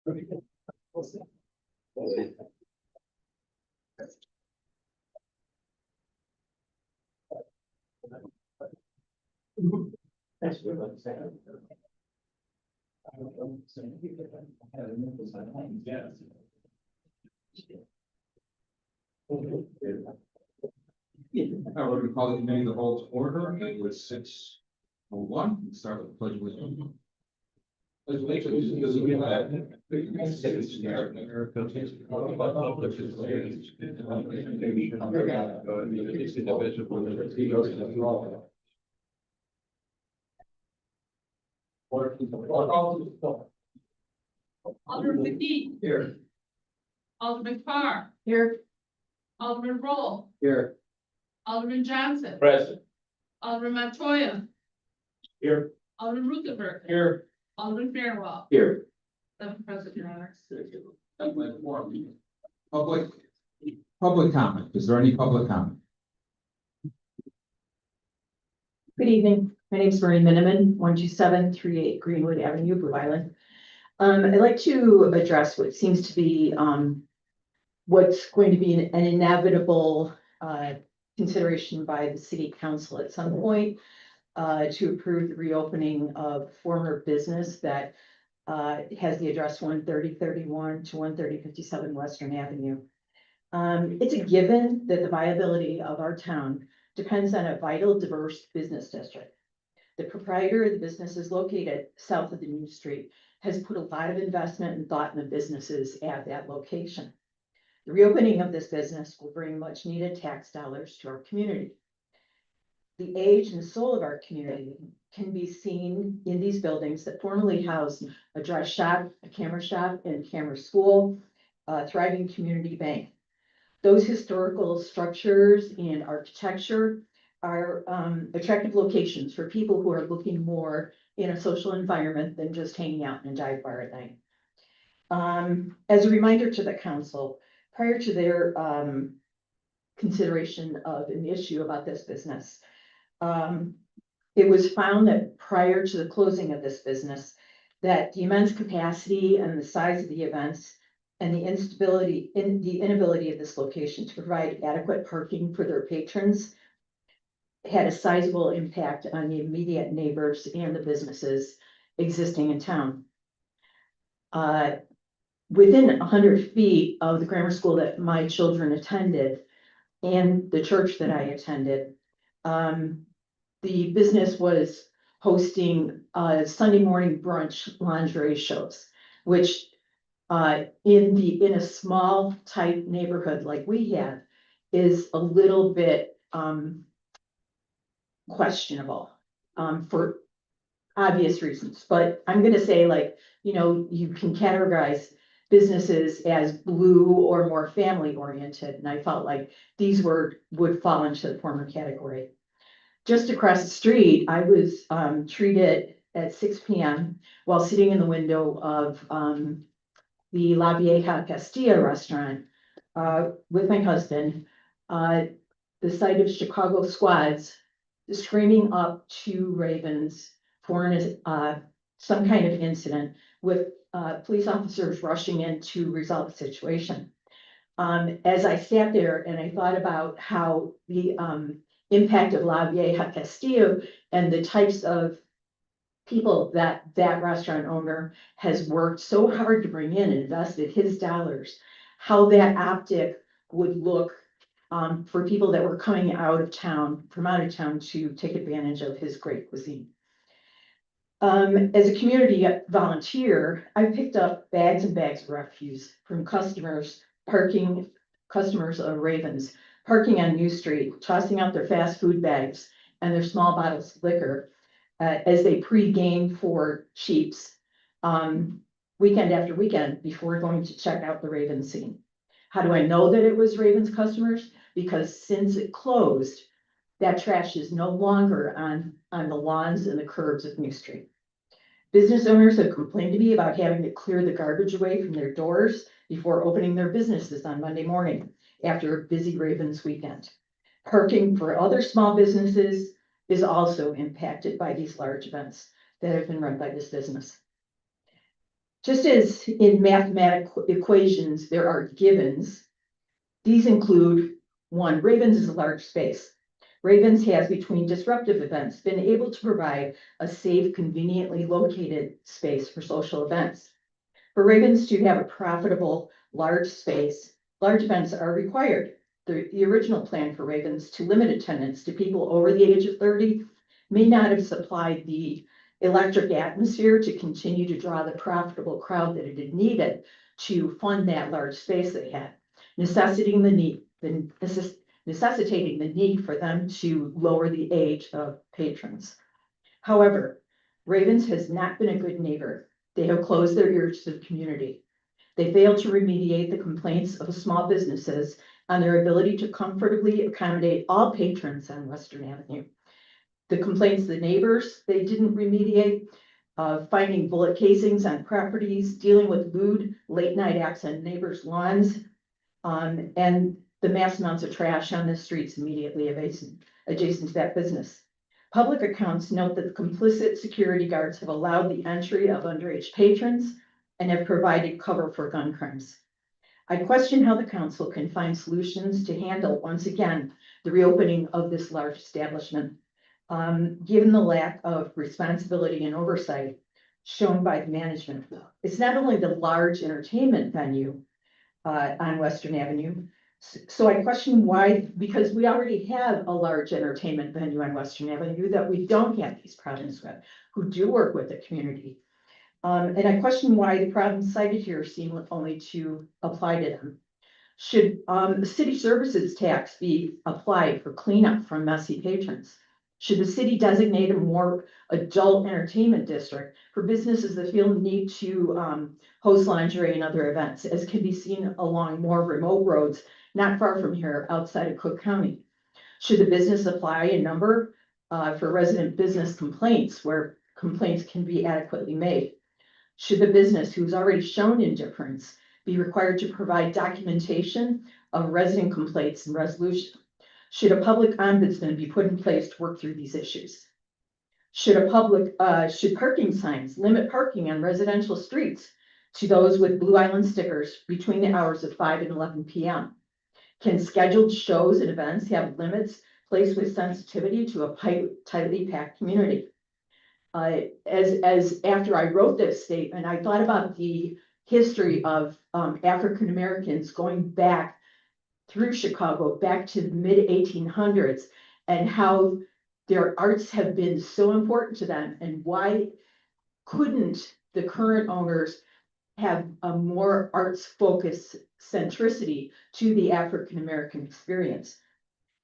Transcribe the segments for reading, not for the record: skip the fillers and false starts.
We're going to call the committee the whole to order. It was 6:01. We start with the pledge of allegiance. Pledge of allegiance to the United States of America, Alderman McKee. Here. Alderman Carr. Here. Alderman Roll. Here. Alderman Johnson. Present. Alderman Montoya. Here. Alderman Ruthenberg. Here. Alderman Fairwell. Here. Seven present, your honor. Public comment. Is there any public comment? Good evening. My name is Marie Miniman, 12738 Greenwood Avenue, Blue Island. I'd like to address what seems to be what's going to be an inevitable consideration by the city council at some point to approve the reopening of former business that has the address 13031 to 13057 Western Avenue. It's a given that the viability of our town depends on a vital, diverse business district. The proprietor of the business is located south of the new street, has put a lot of investment and thought in the businesses at that location. The reopening of this business will bring much needed tax dollars to our community. The age and soul of our community can be seen in these buildings that formerly housed a dress shop, a camera shop, and camera school, a thriving community bank. Those historical structures and architecture are attractive locations for people who are looking more in a social environment than just hanging out in a dive bar at night. As a reminder to the council, prior to their consideration of an issue about this business, it was found that prior to the closing of this business, that the immense capacity and the size of the events and the inability of this location to provide adequate parking for their patrons had a sizable impact on the immediate neighbors and the businesses existing in town. Within 100 feet of the grammar school that my children attended and the church that I attended, the business was hosting Sunday morning brunch lingerie shows, which in a small type neighborhood like we have is a little bit questionable for obvious reasons. But I'm going to say, like, you can categorize businesses as blue or more family oriented, and I felt like these would fall into the former category. Just across the street, I was treated at 6 p.m. while sitting in the window of the La Vieja Castilla restaurant with my husband, the sight of Chicago squads screaming up two Ravens for some kind of incident with police officers rushing in to resolve the situation. As I sat there and I thought about how the impact of La Vieja Castillo and the types of people that restaurant owner has worked so hard to bring in and invested his dollars, how that optic would look for people that were coming from out of town to take advantage of his great cuisine. As a community volunteer, I picked up bags and bags of refuse from customers of Ravens, parking on New Street, tossing out their fast food bags and their small bottles of liquor as they pre-game for Chiefs weekend after weekend before going to check out the Ravens scene. How do I know that it was Ravens customers? Because since it closed, that trash is no longer on the lawns and the curbs of New Street. Business owners have complained to me about having to clear the garbage away from their doors before opening their businesses on Monday morning after a busy Ravens weekend. Parking for other small businesses is also impacted by these large events that have been run by this business. Just as in mathematical equations, there are givens. These include: one, Ravens is a large space. Ravens has, between disruptive events, been able to provide a safe, conveniently located space for social events. For Ravens to have a profitable, large space, large events are required. The original plan for Ravens to limit attendance to people over the age of 30 may not have supplied the electric atmosphere to continue to draw the profitable crowd that it had needed to fund that large space they had, necessitating the need for them to lower the age of patrons. However, Ravens has not been a good neighbor. They have closed their ears to the community. They failed to remediate the complaints of small businesses on their ability to comfortably accommodate all patrons on Western Avenue. The complaints of the neighbors, they didn't remediate, finding bullet casings on properties, dealing with lewd late night acts on neighbors' lawns, and the mass amounts of trash on the streets immediately adjacent to that business. Public accounts note that the complicit security guards have allowed the entry of underage patrons and have provided cover for gun crimes. I question how the council can find solutions to handle, once again, the reopening of this large establishment, given the lack of responsibility and oversight shown by the management. It's not only the large entertainment venue on Western Avenue. So I question why, because we already have a large entertainment venue on Western Avenue that we don't have these problems with, who do work with the community. And I question why the problems cited here seem only to apply to them. Should the city services tax be applied for cleanup from messy patrons? Should the city designate a more adult entertainment district for businesses that feel the need to host lingerie and other events, as can be seen along more remote roads not far from here outside of Cook County? Should the business apply a number for resident business complaints where complaints can be adequately made? Should the business, who's already shown indifference, be required to provide documentation of resident complaints and resolution? Should a public ombudsman be put in place to work through these issues? Should parking signs limit parking on residential streets to those with Blue Island stickers between the hours of 5 and 11 p.m.? Can scheduled shows and events have limits placed with sensitivity to a tightly packed community? As after I wrote this statement, I thought about the history of African Americans going back through Chicago, back to the mid 1800s, and how their arts have been so important to them, and why couldn't the current owners have a more arts focused centricity to the African American experience?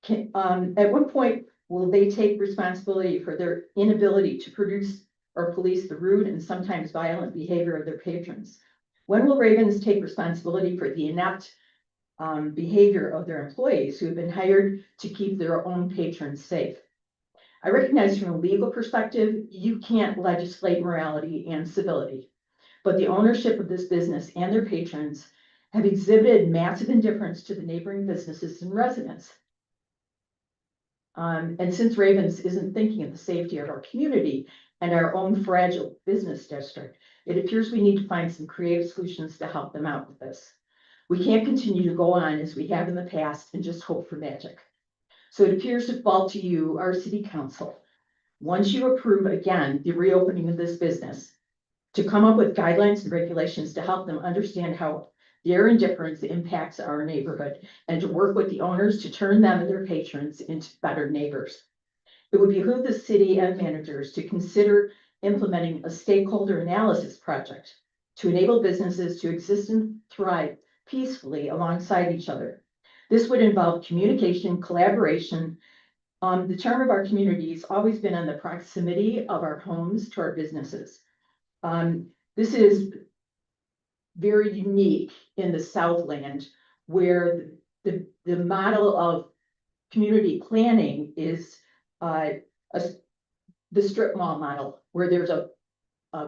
At what point will they take responsibility for their inability to produce or police the rude and sometimes violent behavior of their patrons? When will Ravens take responsibility for the inept behavior of their employees who have been hired to keep their own patrons safe? I recognize from a legal perspective, you can't legislate morality and civility, but the ownership of this business and their patrons have exhibited massive indifference to the neighboring businesses and residents. And since Ravens isn't thinking of the safety of our community and our own fragile business district, it appears we need to find some creative solutions to help them out with this. We can't continue to go on as we have in the past and just hope for magic. So it appears to fall to you, our city council, once you approve again the reopening of this business, to come up with guidelines and regulations to help them understand how their indifference impacts our neighborhood, and to work with the owners to turn them and their patrons into better neighbors. It would behoove the city and managers to consider implementing a stakeholder analysis project to enable businesses to exist and thrive peacefully alongside each other. This would involve communication, collaboration. The charm of our community has always been on the proximity of our homes to our businesses. This is very unique in the Southland, where the model of community planning is the strip mall model, where there's a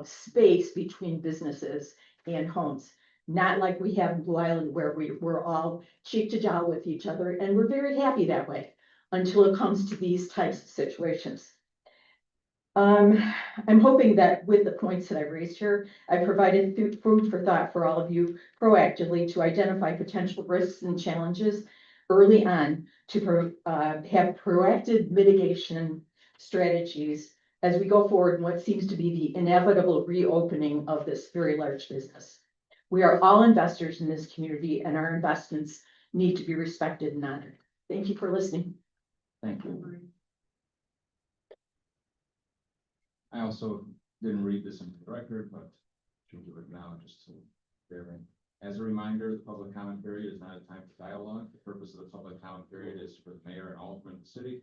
space between businesses and homes. Not like we have in Blue Island, where we're all cheek to jowl with each other, and we're very happy that way until it comes to these types of situations. I'm hoping that with the points that I've raised here, I provided food for thought for all of you proactively to identify potential risks and challenges early on to have proactive mitigation strategies as we go forward in what seems to be the inevitable reopening of this very large business. We are all investors in this community and our investments need to be respected and honored. Thank you for listening. Thank you. I also didn't read this into the record, but should do it now just to bear in. As a reminder, the public comment period is not a time for dialogue. The purpose of the public comment period is for the mayor and aldermen of the city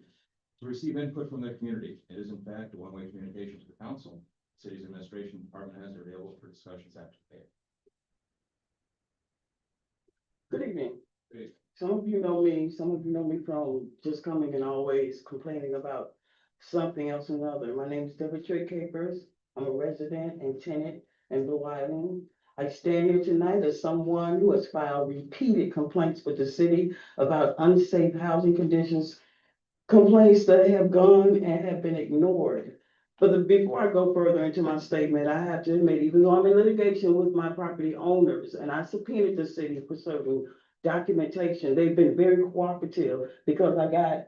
to receive input from the community. It is in fact a one-way communication to the council. The city's administration department heads are available for discussions after the meeting. Good evening. Good. Some of you know me, some of you know me from just coming and always complaining about something else or another. My name is Deborah Trey Capers. I'm a resident and tenant in Blue Island. I stand here tonight as someone who has filed repeated complaints with the city about unsafe housing conditions, complaints that have gone and have been ignored. But before I go further into my statement, I have to admit, even though I'm in litigation with my property owners and I subpoenaed the city for certain documentation, they've been very cooperative because I got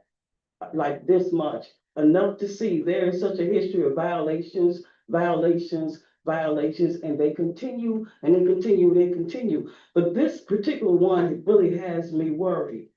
like this much, enough to see there is such a history of violations, and they continue and they continue and they continue. But this particular one really has me worried.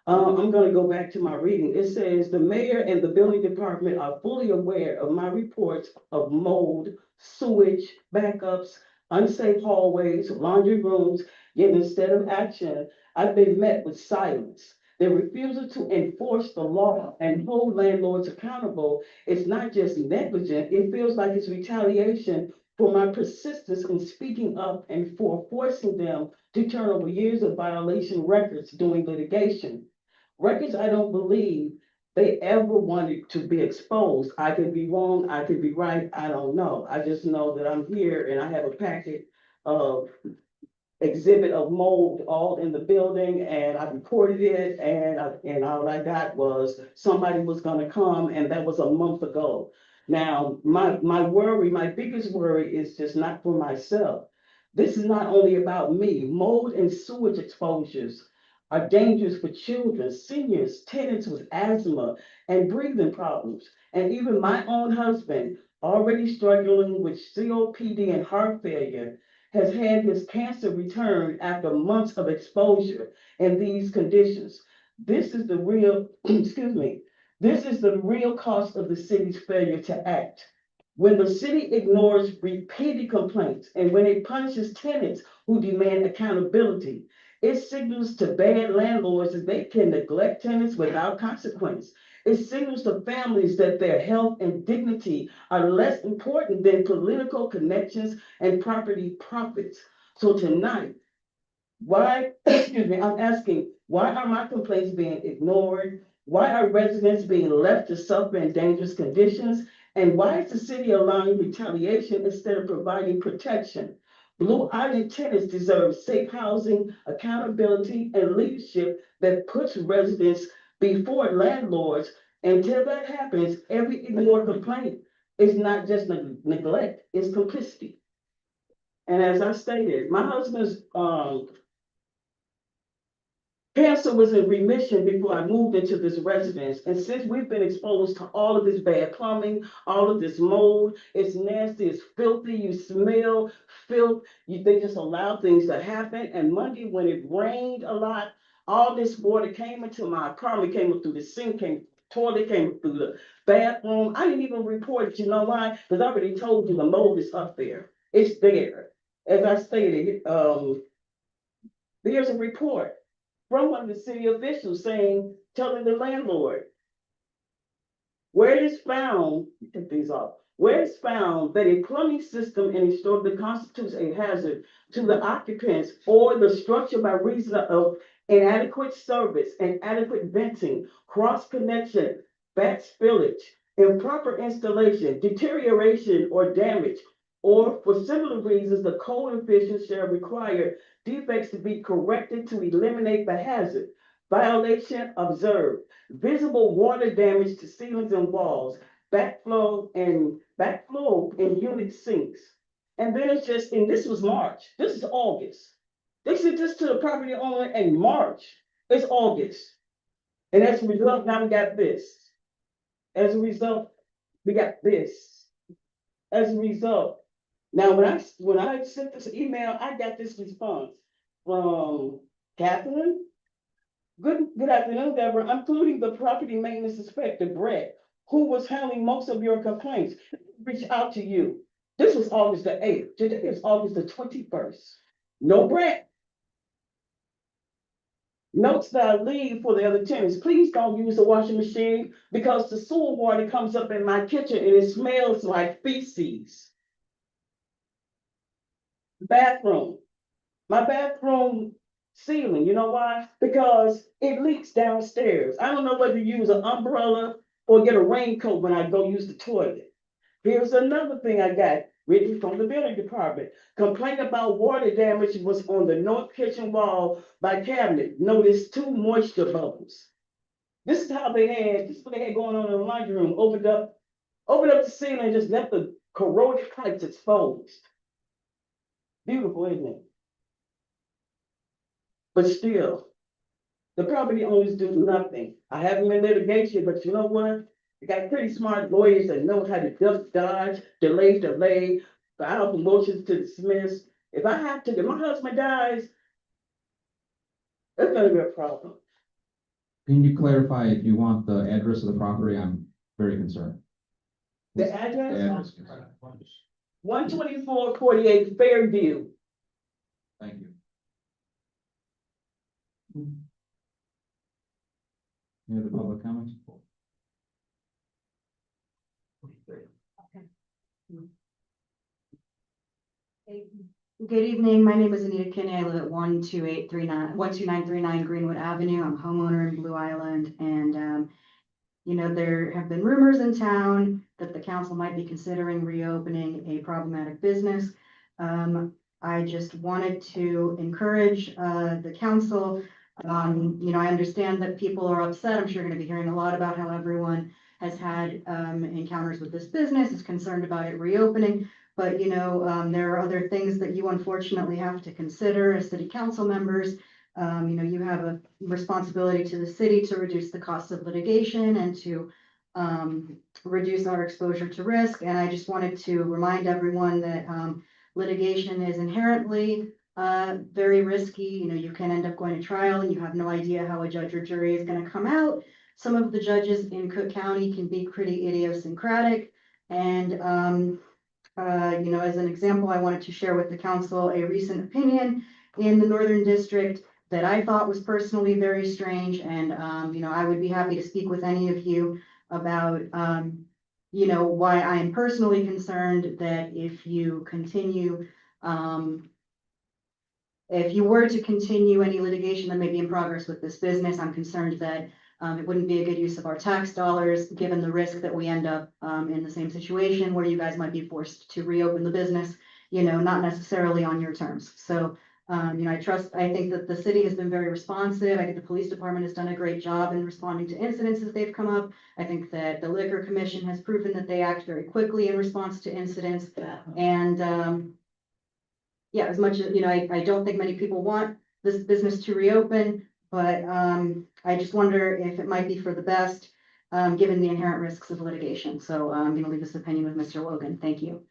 I'm going to go back to my reading. It says the mayor and the building department are fully aware of my reports of mold, sewage, backups, unsafe hallways, laundry rooms, yet instead of action, I've been met with silence. Their refusal to enforce the law and hold landlords accountable is not just negligent, it feels like it's retaliation for my persistence in speaking up and for forcing them to turn over years of violation records during litigation. Records I don't believe they ever wanted to be exposed. I could be wrong, I could be right, I don't know. I just know that I'm here and I have a packet of exhibit of mold all in the building and I reported it and all I got was somebody was gonna come and that was a month ago. Now, my worry, my biggest worry is just not for myself. This is not only about me. Mold and sewage exposures are dangerous for children, seniors, tenants with asthma and breathing problems. And even my own husband, already struggling with COPD and heart failure, has had his cancer return after months of exposure in these conditions. This is the real, excuse me, this is the real cost of the city's failure to act. When the city ignores repeated complaints and when it punishes tenants who demand accountability, it signals to bad landlords that they can neglect tenants without consequence. It signals to families that their health and dignity are less important than political connections and property profits. So tonight, why, excuse me, I'm asking, why are my complaints being ignored? Why are residents being left to suffer in dangerous conditions? And why is the city allowing retaliation instead of providing protection? Blue Island tenants deserve safe housing, accountability, and leadership that puts residents before landlords. Until that happens, every ignored complaint is not just neglect, it's complicity. And as I stated, my husband's cancer was in remission before I moved into this residence. And since we've been exposed to all of this bad plumbing, all of this mold, it's nasty, it's filthy, you smell filth, they just allow things to happen. And Monday when it rained a lot, all this water came into my apartment, came up through the sink, came toilet, came through the bathroom. I didn't even report it, you know why? Because I already told you the mold is up there. It's there. As I stated, there's a report from one of the city officials saying, telling the landlord, where it is found, take these off, where it's found that a plumbing system in a store that constitutes a hazard to the occupants or the structure by reason of inadequate service, inadequate venting, cross connection, back spillage, improper installation, deterioration or damage, or for similar reasons, the code official shall require defects to be corrected to eliminate the hazard. Violation observed. Visible water damage to ceilings and walls. backflow and unit sinks. And then it's just, and this was March, this is August. They sent this to the property owner in March, it's August. And as a result, now we got this. As a result, we got this. As a result, now when I sent this email, I got this response from Catherine. Good afternoon, Deborah. I'm including the property maintenance inspector, Brett, who was handling most of your complaints. Reach out to you. This was August the 8th. Today is August the 21st. No Brett. Notes that I leave for the other tenants. Please don't use the washing machine because the sewer water comes up in my kitchen and it smells like feces. Bathroom. My bathroom ceiling, you know why? Because it leaks downstairs. I don't know whether to use an umbrella or get a raincoat when I go use the toilet. Here's another thing I got written from the building department. Complaint about water damage was on the north kitchen wall by cabinet. Notice 2 moisture bubbles. This is what they had going on in the laundry room. Opened up the ceiling and just left the corroded pipes exposed. Beautiful, isn't it? But still, the property owners do nothing. I haven't been in litigation, but you know what? You got pretty smart lawyers that know how to duck, dodge, delay, file motions to dismiss. If my husband dies, that's gonna be a problem. Can you clarify if you want the address of the property? I'm very concerned. The The address, address. 12448 Fairview. Thank you. Any other public comments? Good evening, my name is Anita Kinney, I live at 12939 Greenwood Avenue, I'm a homeowner in Blue Island, and you know, there have been rumors in town that the council might be considering reopening a problematic business. I just wanted to encourage the council. You know, I understand that people are upset, I'm sure gonna be hearing a lot about how everyone has had encounters with this business, is concerned about it reopening. But, you know, there are other things that you unfortunately have to consider as city council members. You know, you have a responsibility to the city to reduce the cost of litigation and to reduce our exposure to risk. And I just wanted to remind everyone that litigation is inherently very risky. You know, you can end up going to trial and you have no idea how a judge or jury is going to come out. Some of the judges in Cook County can be pretty idiosyncratic. And you know, as an example, I wanted to share with the council a recent opinion in the Northern District that I thought was personally very strange. And, you know, I would be happy to speak with any of you about, you know, why I am personally concerned that if you continue, if you were to continue any litigation that may be in progress with this business, I'm concerned that it wouldn't be a good use of our tax dollars, given the risk that we end up in the same situation where you guys might be forced to reopen the business, you know, not necessarily on your terms. So, you know, I think that the city has been very responsive. I think the police department has done a great job in responding to incidents as they've come up. I think that the Liquor Commission has proven that they act very quickly in response to incidents. And yeah, as much as, you know, I don't think many people want this business to reopen. But I just wonder if it might be for the best, given the inherent risks of litigation. So I'm going to leave this opinion with Mr. Logan. Thank you.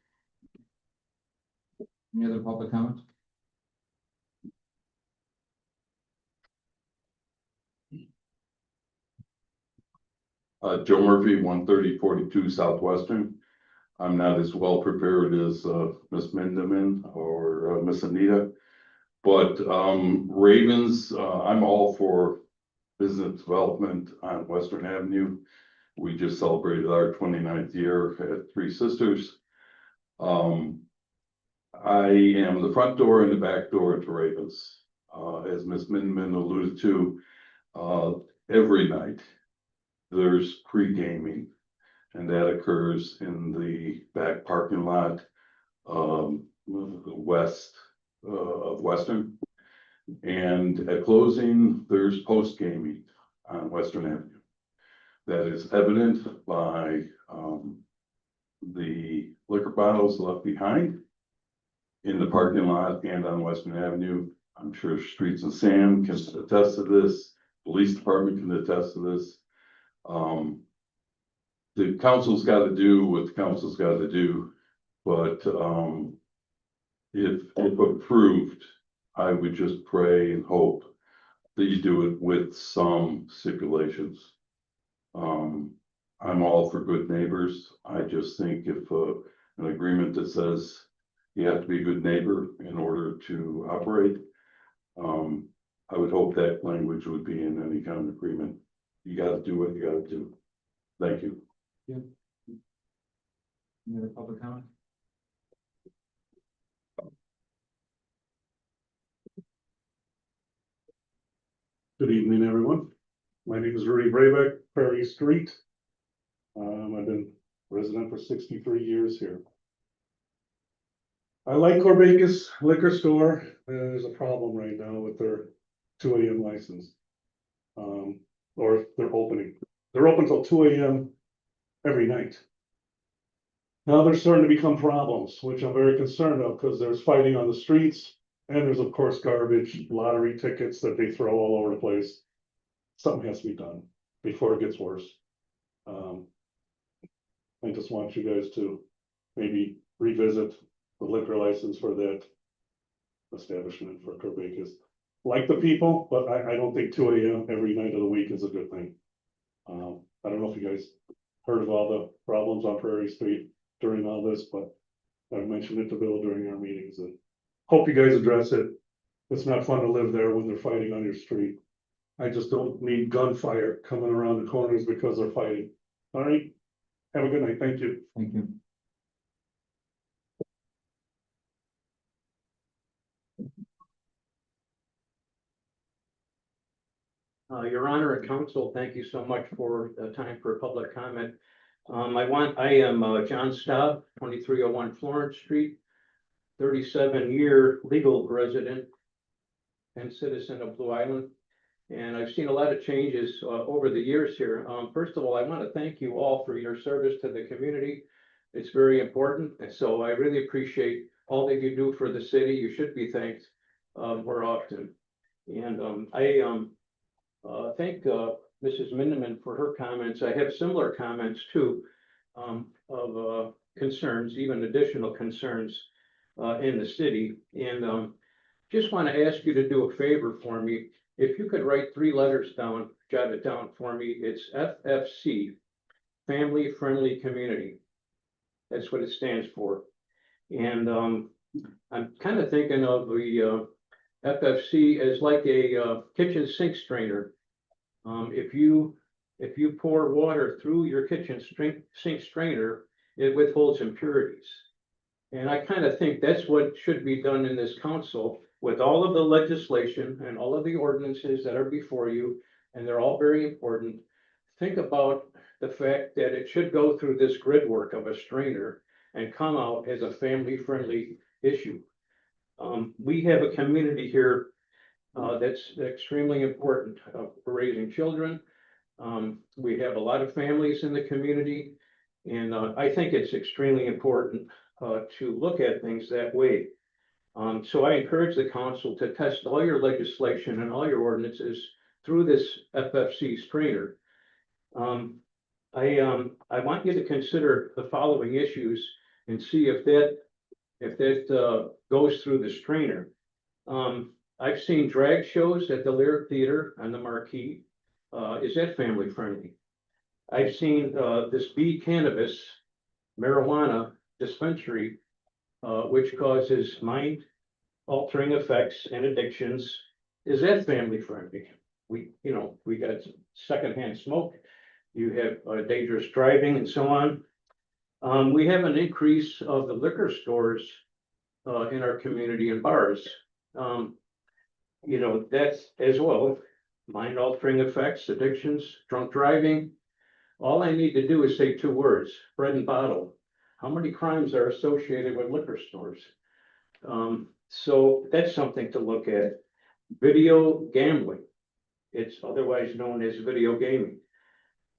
Any other public comments? Joe Murphy, 13042 Southwestern. I'm not as well prepared as Miss Mindeman or Miss Anita. But Ravens, I'm all for business development on Western Avenue. We just celebrated our 29th year at Three Sisters. I am the front door and the back door to Ravens. As Miss Mindeman alluded to, every night there's pre-gaming, and that occurs in the back parking lot, west of Western. And at closing, there's post gaming on Western Avenue. that is evident by, the liquor bottles left behind in the parking lot and on Western Avenue. I'm sure Streets and Sam can attest to this, police department can attest to this. The council's got to do what the council's got to do, but, if approved, I would just pray and hope that you do it with some stipulations. I'm all for good neighbors. I just think if, an agreement that says you have to be a good neighbor in order to operate, I would hope that language would be in any kind of agreement. You gotta do what you gotta do. Thank you. Any other public comment? Good evening, everyone. My name is Rudy Braybeck, Prairie Street. I've been resident for 63 years here. I like Corbacus Liquor Store. There's a problem right now with their 2 AM license. Or they're opening. They're open till 2 AM every night. Now they're starting to become problems, which I'm very concerned of because there's fighting on the streets. And there's of course garbage, lottery tickets that they throw all over the place. Something has to be done before it gets worse. I just want you guys to maybe revisit the liquor license for that establishment for Corbacus. Like the people, but I don't think 2 AM every night of the week is a good thing. I don't know if you guys heard of all the problems on Prairie Street during all this, but I've mentioned it to Bill during our meetings and hope you guys address it. It's not fun to live there when they're fighting on your street. I just don't need gunfire coming around the corners because they're fighting. All right, have a good night. Thank you. Thank you. Your Honor and Council, thank you so much for the time for public comment. I am John Staub, 2301 Florence Street, 37-year legal resident and citizen of Blue Island. And I've seen a lot of changes over the years here. First of all, I want to thank you all for your service to the community. It's very important. And so I really appreciate all that you do for the city. You should be thanked more often. And I thank Mrs. Mindeman for her comments. I have similar comments too, of concerns, even additional concerns in the city. And just want to ask you to do a favor for me. If you could write 3 letters down, jot it down for me. It's FFC, Family Friendly Community. That's what it stands for. And I'm kind of thinking of the FFC as like a kitchen sink strainer. If you pour water through your kitchen sink strainer, it withholds impurities. And I kind of think that's what should be done in this council with all of the legislation and all of the ordinances that are before you, and they're all very important. Think about the fact that it should go through this grid work of a strainer and come out as a family-friendly issue. We have a community here that's extremely important for raising children. We have a lot of families in the community, and I think it's extremely important to look at things that way. So I encourage the council to test all your legislation and all your ordinances through this FFC strainer. I want you to consider the following issues and see if that goes through the strainer. I've seen drag shows at the Lyric Theater on the Marquee. Is that family friendly? I've seen this bee cannabis marijuana dispensary, which causes mind altering effects and addictions. Is that family friendly? We got secondhand smoke. You have dangerous driving and so on. We have an increase of the liquor stores in our community and bars. That's as well, mind altering effects, addictions, drunk driving. All I need to do is say 2 words, bread and bottle. How many crimes are associated with liquor stores? So that's something to look at. Video gambling. It's otherwise known as video gaming.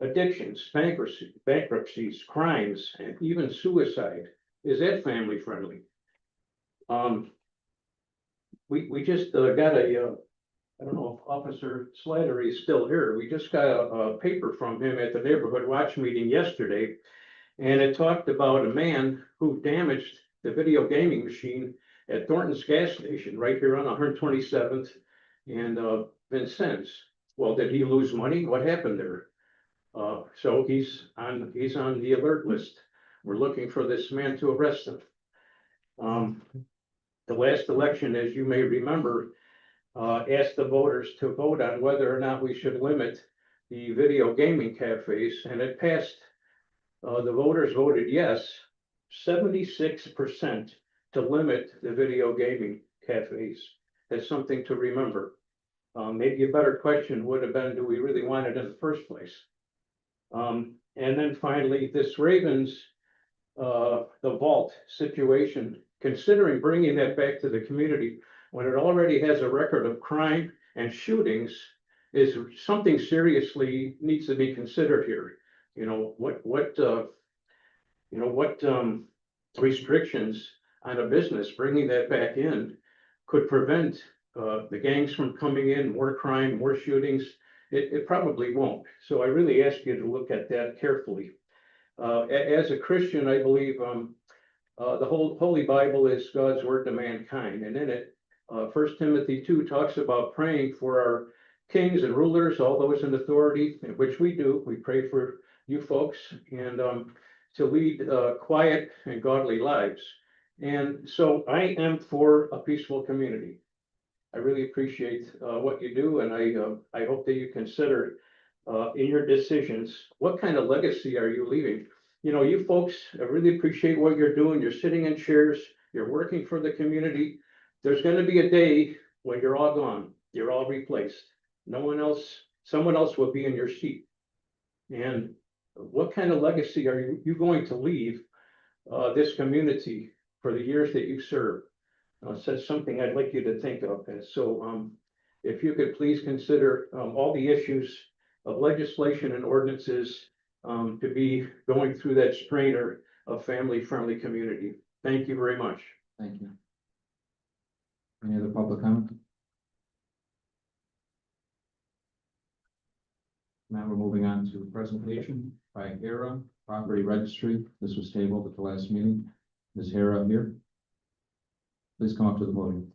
addictions, bankruptcies, crimes, and even suicide. Is that family friendly? We just got I don't know if Officer Slattery is still here. We just got a paper from him at the neighborhood watch meeting yesterday. And it talked about a man who damaged the video gaming machine at Thornton's gas station right here on 127th and Vincennes. Well, did he lose money? What happened there? So he's on the alert list. We're looking for this man to arrest him. The last election, as you may remember, asked the voters to vote on whether or not we should limit the video gaming cafes, and it passed. The voters voted yes, 76% to limit the video gaming cafes. That's something to remember. Maybe a better question would have been, do we really want it in the first place? And then finally, this Ravens, the vault situation, considering bringing that back to the community when it already has a record of crime and shootings, is something seriously needs to be considered here. You know, what restrictions on a business bringing that back in could prevent the gangs from coming in, more crime, more shootings. It probably won't. So I really ask you to look at that carefully. As a Christian, I believe the whole Holy Bible is God's word to mankind, and in it, 1 Timothy 2 talks about praying for our kings and rulers, all those in authority, which we do. We pray for you folks and to lead quiet and godly lives. And so I am for a peaceful community. I really appreciate what you do, and I hope that you consider in your decisions, what kind of legacy are you leaving? You know, you folks, I really appreciate what you're doing. You're sitting in chairs, you're working for the community. There's going to be a day when you're all gone, you're all replaced. No one else, someone else will be in your seat. And what kind of legacy are you going to leave this community for the years that you serve? So that's something I'd like you to think of. And so if you could please consider all the issues of legislation and ordinances to be going through that strainer of family-friendly community. Thank you very much. Thank you. Any other public comment? Now we're moving on to presentation by Hera Property Registry. This was tabled at the last meeting. Is Hera here? Please come up to the podium.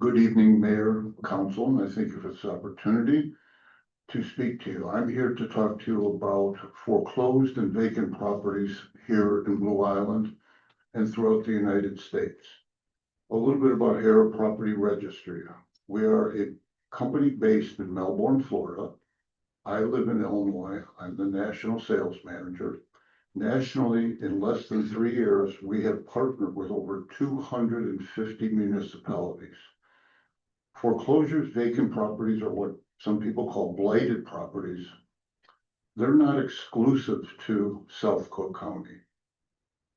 Good evening, Mayor, Council, and I thank you for this opportunity to speak to you. I'm here to talk to you about foreclosed and vacant properties here in Blue Island and throughout the United States. A little bit about Hera Property Registry. We are a company based in Melbourne, Florida. I live in Illinois. I'm the national sales manager. Nationally, in less than 3 years, we have partnered with over 250 municipalities. Foreclosures, vacant properties are what some people call blighted properties. They're not exclusive to South Cook County.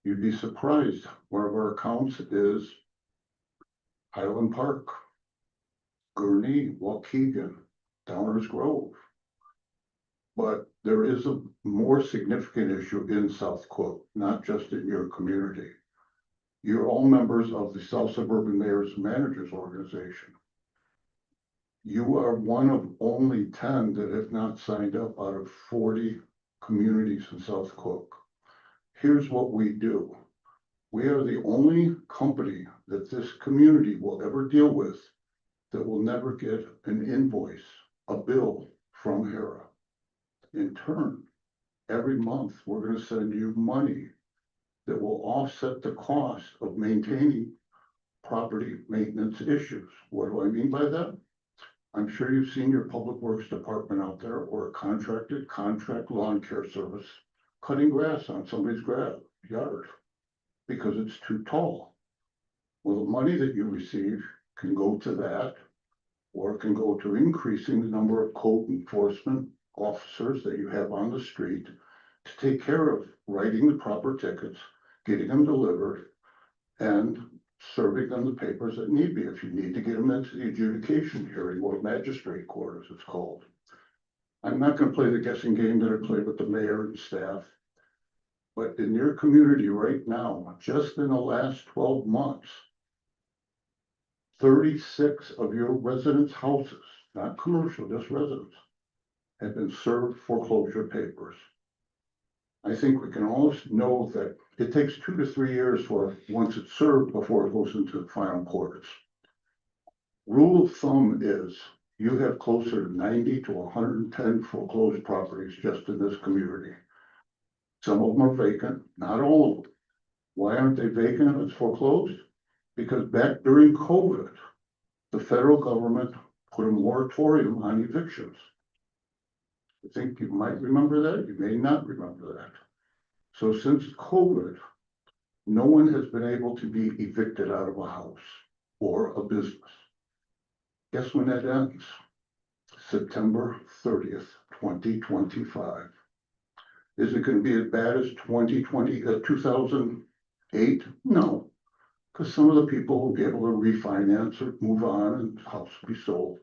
You'd be surprised. One of our accounts is Highland Park, Gurnee, Waukegan, Downers Grove. But there is a more significant issue in South Cook, not just in your community. You're all members of the South Suburban Mayors and Managers Organization. You are one of only 10 that have not signed up out of 40 communities in South Cook. Here's what we do. We are the only company that this community will ever deal with that will never get an invoice, a bill from Hera. In turn, every month, we're going to send you money that will offset the cost of maintaining property maintenance issues. What do I mean by that? I'm sure you've seen your public works department out there or a contracted contract lawn care service cutting grass on somebody's yard because it's too tall. Well, the money that you receive can go to that, or it can go to increasing the number of code enforcement officers that you have on the street to take care of writing the proper tickets, getting them delivered, and serving them the papers that need be, if you need to get them into the adjudication hearing or magistrate court, as it's called. I'm not gonna play the guessing game that I played with the mayor and staff. But in your community right now, just in the last 12 months, 36 of your residents' houses, not commercial, just residents, have been served foreclosure papers. I think we can all know that it takes 2 to 3 years for, once it's served, before it goes into the final courts. Rule of thumb is you have closer to 90 to 110 foreclosed properties just in this community. Some of them are vacant, not all of them. Why aren't they vacant if it's foreclosed? Because back during COVID, the federal government put a moratorium on evictions. I think you might remember that, you may not remember that. So since COVID, no one has been able to be evicted out of a house or a business. Guess when that ends? September 30th, 2025. Is it going to be as bad as 2008? No, because some of the people will be able to refinance or move on and the house will be sold.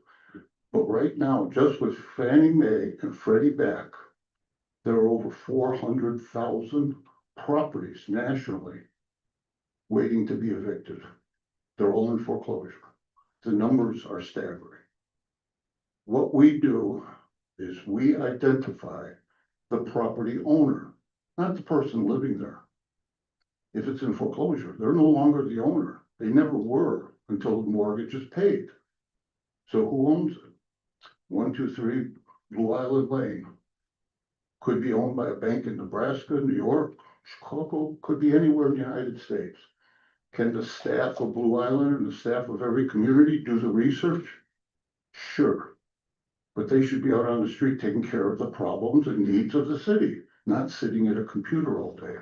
But right now, just with Fannie Mae and Freddie Mac, there are over 400,000 properties nationally waiting to be evicted. They're all in foreclosure. The numbers are staggering. What we do is we identify the property owner, not the person living there. If it's in foreclosure, they're no longer the owner. They never were until the mortgage is paid. So who owns it? 123 Blue Island Lane. Could be owned by a bank in Nebraska, New York, Chicago, could be anywhere in the United States. Can the staff of Blue Island and the staff of every community do the research? Sure. But they should be out on the street taking care of the problems and needs of the city, not sitting at a computer all day.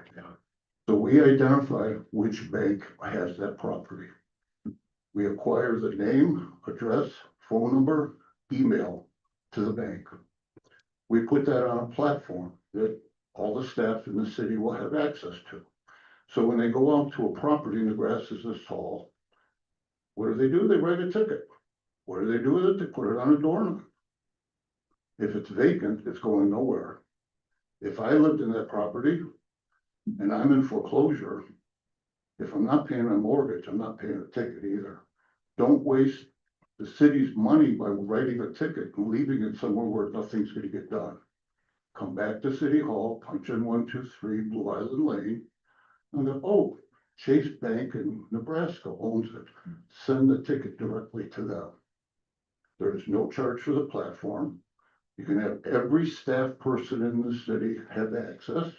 So we identify which bank has that property. We acquire the name, address, phone number, email to the bank. We put that on a platform that all the staff in the city will have access to. So when they go out to a property and the grass is this tall, what do? They write a ticket. What do they do with it? They put it on a doorknob. If it's vacant, it's going nowhere. If I lived in that property and I'm in foreclosure, if I'm not paying my mortgage, I'm not paying a ticket either. Don't waste the city's money by writing a ticket and leaving it somewhere where nothing's going to get done. Come back to City Hall, punch in 123 Blue Island Lane, and go, oh, Chase Bank in Nebraska owns it. Send the ticket directly to them. There is no charge for the platform. You can have every staff person in the city have access.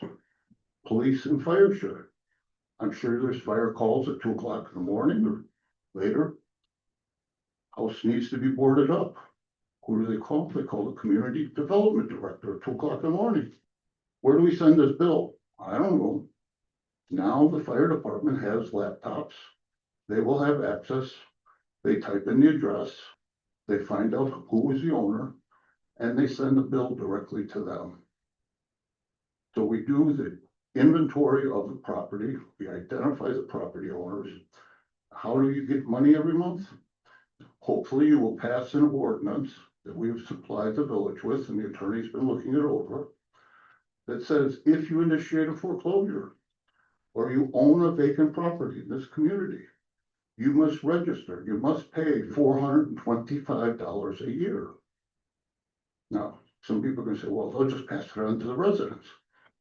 Police and fire should. I'm sure there's fire calls at 2 o'clock in the morning or later. House needs to be boarded up. Who do they call? They call the community development director at 2 o'clock in the morning. Where do we send this bill? I don't know. Now the fire department has laptops. They will have access. They type in the address. They find out who is the owner and they send the bill directly to them. So we do the inventory of the property. We identify the property owners. How do you get money every month? Hopefully you will pass an ordinance that we've supplied the village with, and the attorney's been looking it over, that says if you initiate a foreclosure or you own a vacant property in this community, you must register. You must pay $425 a year. Now, some people can say, well, they'll just pass it on to the residents.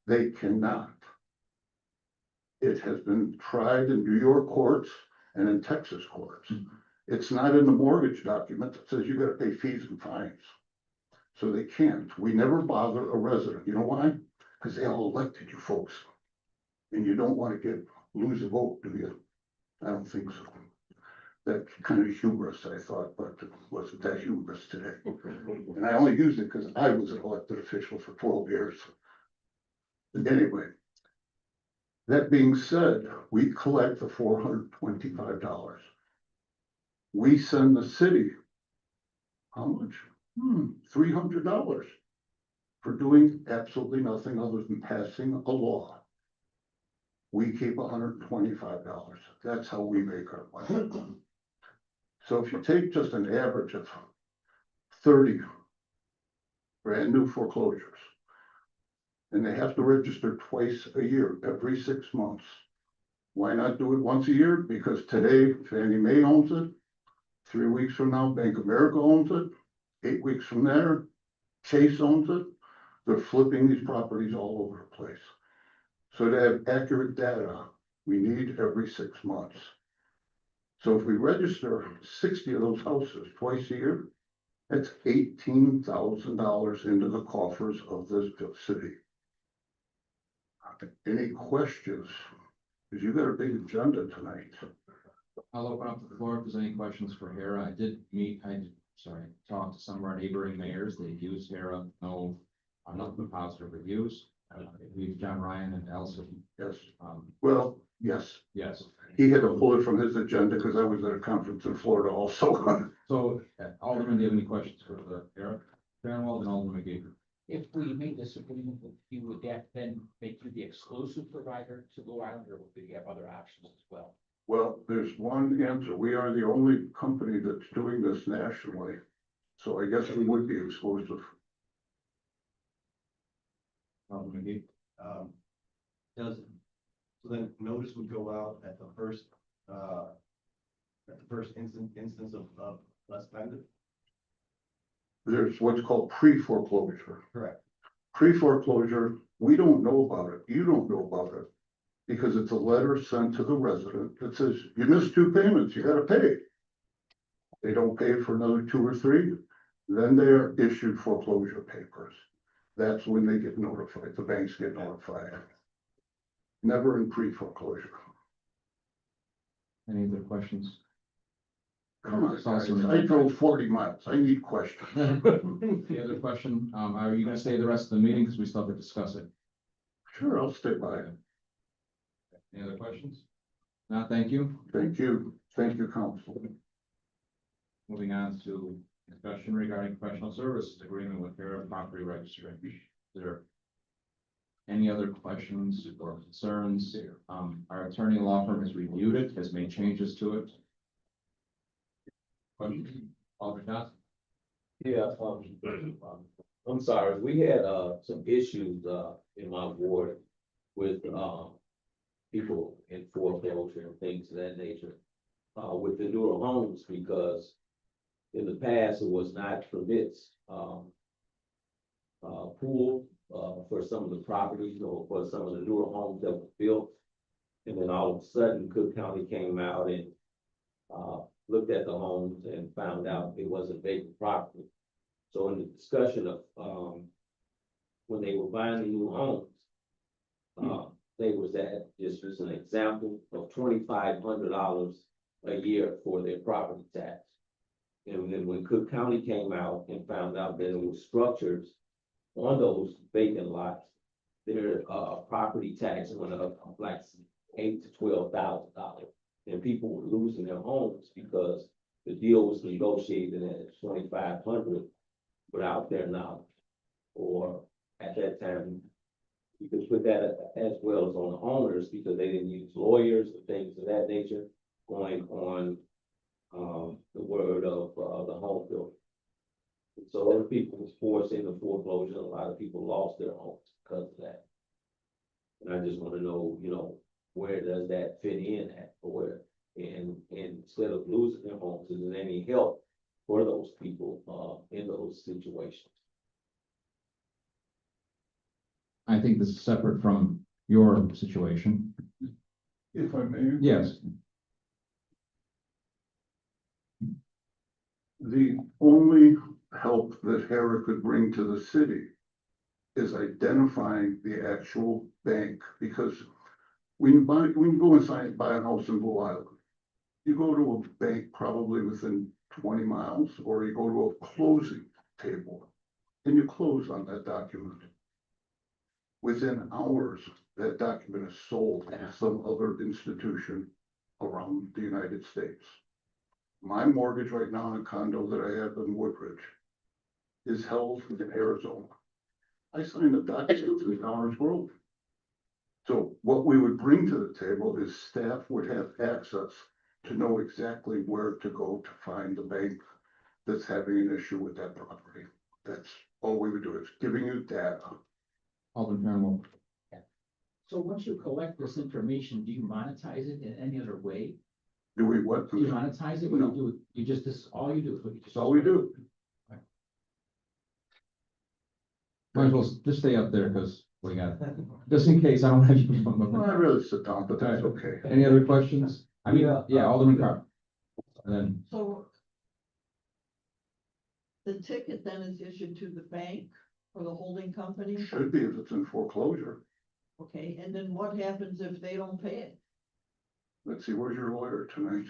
They cannot. It has been tried in New York courts and in Texas courts. It's not in the mortgage document that says you got to pay fees and fines. So they can't. We never bother a resident. You know why? Because they all elected you folks. And you don't want to lose a vote, do you? I don't think so. That kind of hubris, I thought, but it wasn't that hubris today. And I only used it because I was an elected official for 12 years. But anyway, that being said, we collect the $425. We send the city, how much? $300 for doing absolutely nothing other than passing a law. We keep $125. That's how we make our money. So if you take just an average of 30 brand new foreclosures, and they have to register twice a year, every 6 months. Why not do it once a year? Because today Fannie Mae owns it. 3 weeks from now, Bank of America owns it. 8 weeks from there, Chase owns it. They're flipping these properties all over the place. So to have accurate data, we need every 6 months. So if we register 60 of those houses twice a year, that's $18,000 into the coffers of this city. Any questions? Because you got a big agenda tonight. I'll open up the floor if there's any questions for Hera. Talked to some of our neighboring mayors. They've used Hera, nothing but positive reviews. We've John Ryan and Elson. Yes. Well, yes, Yes. he had to pull it from his agenda because I was at a conference in Florida also. So Alderman, do you have any questions for the Hera? Farnwell and Alderman McGee. If we made this agreement with you, would that then make you the exclusive provider to Blue Island, or would you have other options as well? Well, there's one answer. We are the only company that's doing this nationally. So I guess we would be exclusive. Alderman McGee. Does, so then notice would go out at the first instance of less vendor? There's what's called pre-foreclosure. Correct. Pre-foreclosure, we don't know about it. You don't know about it. Because it's a letter sent to the resident that says, you missed 2 payments, you gotta pay. They don't pay for another 2 or 3, then they are issued foreclosure papers. That's when they get notified, the banks get notified. Never in pre-foreclosure. Any other questions? Come on, guys, I drove 40 miles, I need questions. The other question, are you gonna stay the rest of the meeting? Because we still have to discuss it. Sure, I'll stay by it. Any other questions? No, thank you. Thank you, council. Moving on to discussion regarding professional services agreement with Hera Property Registry. Is there any other questions or concerns? Our attorney law firm has reviewed it, has made changes to it. Questions? Alderman Johnson? Yeah, I'm sorry, we had, some issues, in my ward with, people in foreclosure and things of that nature, with the newer homes, because in the past, it was not permits, pool, for some of the properties or for some of the newer homes that were built. And then all of a sudden, Cook County came out and, looked at the homes and found out it wasn't vacant property. So in the discussion of, when they were buying the new homes, they was at, just as an example, of $2,500 a year for their property tax. And then when Cook County came out and found out that there were structures on those vacant lots, their, property tax went up like $8,000 to $12,000. And people were losing their homes because the deal was negotiated at $2,500 without their knowledge. Or at that time, you could put that as well as on the owners because they didn't use lawyers and things of that nature going on the word of the home builder. So other people was forced into foreclosure. A lot of people lost their homes because of that. And I just want to know, where does that fit in at, or where, and instead of losing their homes, is there any help for those people in those situations? I think this is separate from your situation. If I may. Yes. The only help that Hera could bring to the city is identifying the actual bank, because when you go and buy a house in Blue Island, you go to a bank probably within 20 miles, or you go to a closing table and you close on that document. Within hours, that document is sold to some other institution around the United States. My mortgage right now in a condo that I have in Woodridge is held in Arizona. I signed a document in Downers Grove. So what we would bring to the table is staff would have access to know exactly where to go to find the bank that's having an issue with that property. That's all we would do, is giving you data. Alderman Fairwell. So once you collect this information, do you monetize it in any other way? Do we what? Do you monetize it? What do you do? You just, this is all you do? That's all we do. Might as well just stay up there, because we got, just in case, I don't have you. Well, I'd rather sit down, but that's okay. Any other questions? I mean, yeah, Alderman Carr. And then, So the ticket then is issued to the bank or the holding company? Should be if it's in foreclosure. Okay, and then what happens if they don't pay it? Let's see, where's your lawyer tonight?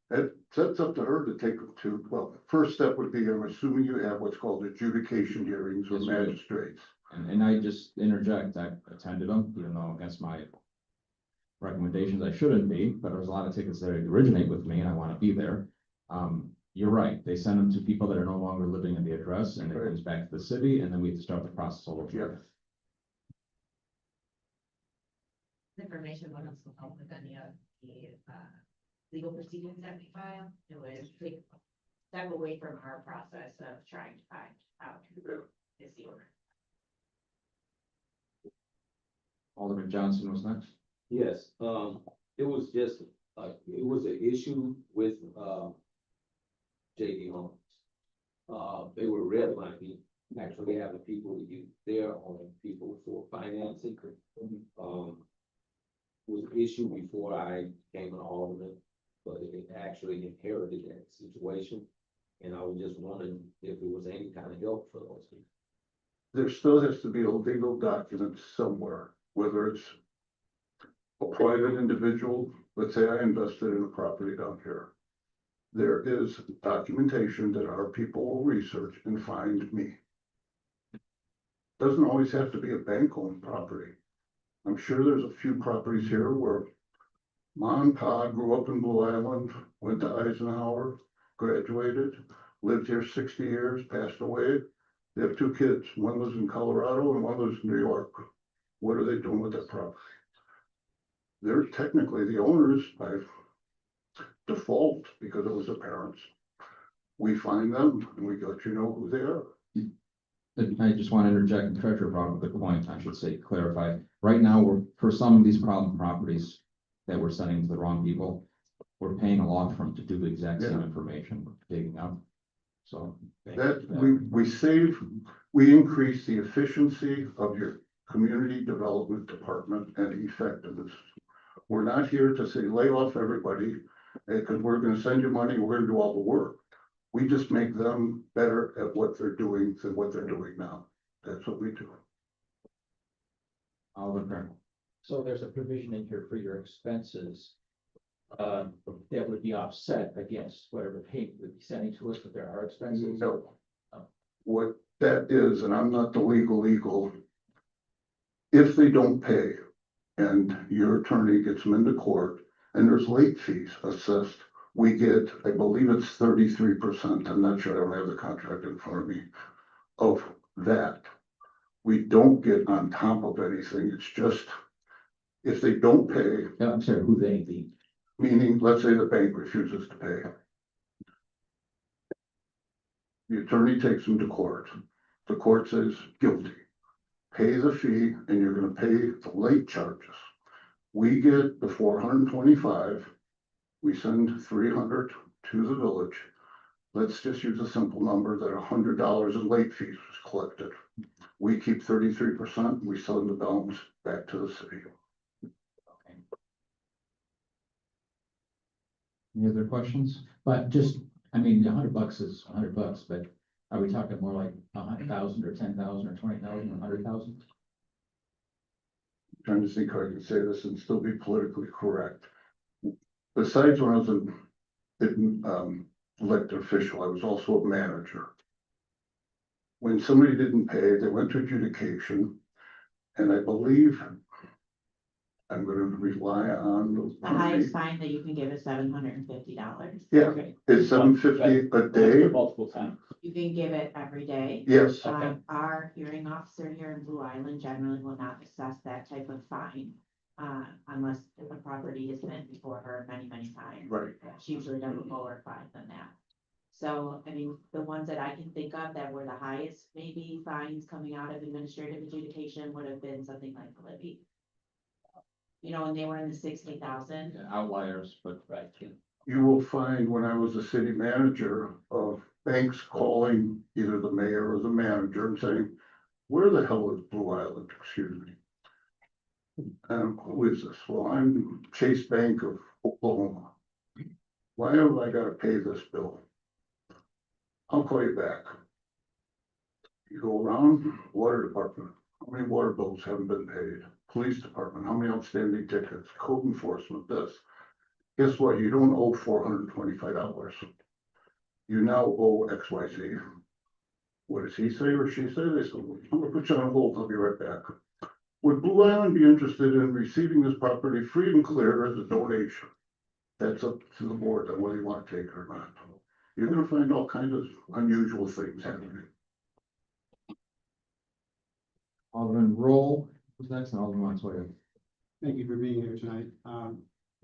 That's up to her to take them to, well, the first step would be, I'm assuming you have what's called adjudication hearings with Yes, we do. magistrates. and I just interject, I attended them, even though against my recommendations, I shouldn't be, but there's a lot of tickets that originate with me, and I want to be there. You're right, they send them to people that are no longer living in the address, and it Right. comes back to the city, and then we have to start the process all over. Yeah. Information wasn't help with any of the legal proceedings that we file. It was take step away from our process of trying to find out who is the owner. Alderman Johnson was next. Yes, it was just, it was an issue with, JD Homes. They were redlining, actually having people use their own people for financing. Was an issue before I became an alderman, but it actually inherited that situation. And I was just wondering if there was any kind of help for those people. There still has to be a legal document somewhere, whether it's a private individual, let's say I invested in a property down here. There is documentation that our people will research and find me. Doesn't always have to be a bank-owned property. I'm sure there's a few properties here where Mom and Pa grew up in Blue Island, went to Eisenhower, graduated, lived here 60 years, passed away. They have 2 kids. One lives in Colorado and one lives in New York. What are they doing with that property? They're technically the owners by default because it was their parents. We find them and we let you know who they are. I just want to interject, and Treasurer brought up a good point, I should say, clarify. Right now, we're, for some of these problem properties that we're sending to the wrong people, we're paying a law firm to do the exact same Yeah. information we're digging up. So. That, we increase the efficiency of your community development department and effectiveness. We're not here to say lay off everybody, because we're gonna send you money, we're gonna do all the work. We just make them better at what they're doing than what they're doing now. That's what we do. Alderman Fairwell. So there's a provision in here for your expenses. That would be offset against whatever payment would be sending to us, but there are expenses. No. What that is, and I'm not the legal, if they don't pay and your attorney gets them into court and there's late fees assessed, we get, I believe it's 33%. I'm not sure, I don't have the contract in front of me, of that. We don't get on top of anything. It's just, if they don't pay, I'm sorry, who they be? meaning, let's say the bank refuses to pay. The attorney takes them to court. The court says guilty. Pay the fee and you're gonna pay the late charges. We get the 425. We send 300 to the village. Let's just use a simple number that $100 in late fees was collected. We keep 33%, we send the balance back to the city. Any other questions? But just, I mean, $100 is $100, but are we talking more like 100,000 or 10,000 or 20,000 or 100,000? Trying to think how I can say this and still be politically correct. Besides when I was an elected official, I was also a manager. When somebody didn't pay, they went to adjudication, and I believe I'm gonna rely on The highest fine that you can give is $750. Yeah, it's $750 a day. Multiple times. You can give it every day. Yes, Our hearing officer here in Blue Island generally will not assess that type of fine. Unless if the property has been before her many, many times. right. She usually does a lower fine than that. So, I mean, the ones that I can think of that were the highest, maybe fines coming out of administrative adjudication would have been something like Libby. You know, and they were in the 60,000. Yeah, outliers, but Right. You will find when I was a city manager of banks calling either the mayor or the manager and saying, where the hell is Blue Island? Excuse me. And who is this? Well, I'm Chase Bank of Oklahoma. Why have I gotta pay this bill? I'll call you back. You go around, water department, how many water bills haven't been paid? Police department, how many outstanding tickets? Code enforcement, this. Guess what? You don't owe $425. You now owe XYZ. What does he say or she say? They say, I'm gonna put you on hold, I'll be right back. Would Blue Island be interested in receiving this property free and clear as a donation? That's up to the board on whether you want to take it or not. You're gonna find all kinds of unusual things happening. Alderman Roll was next, and Alderman Montoya. Thank you for being here tonight.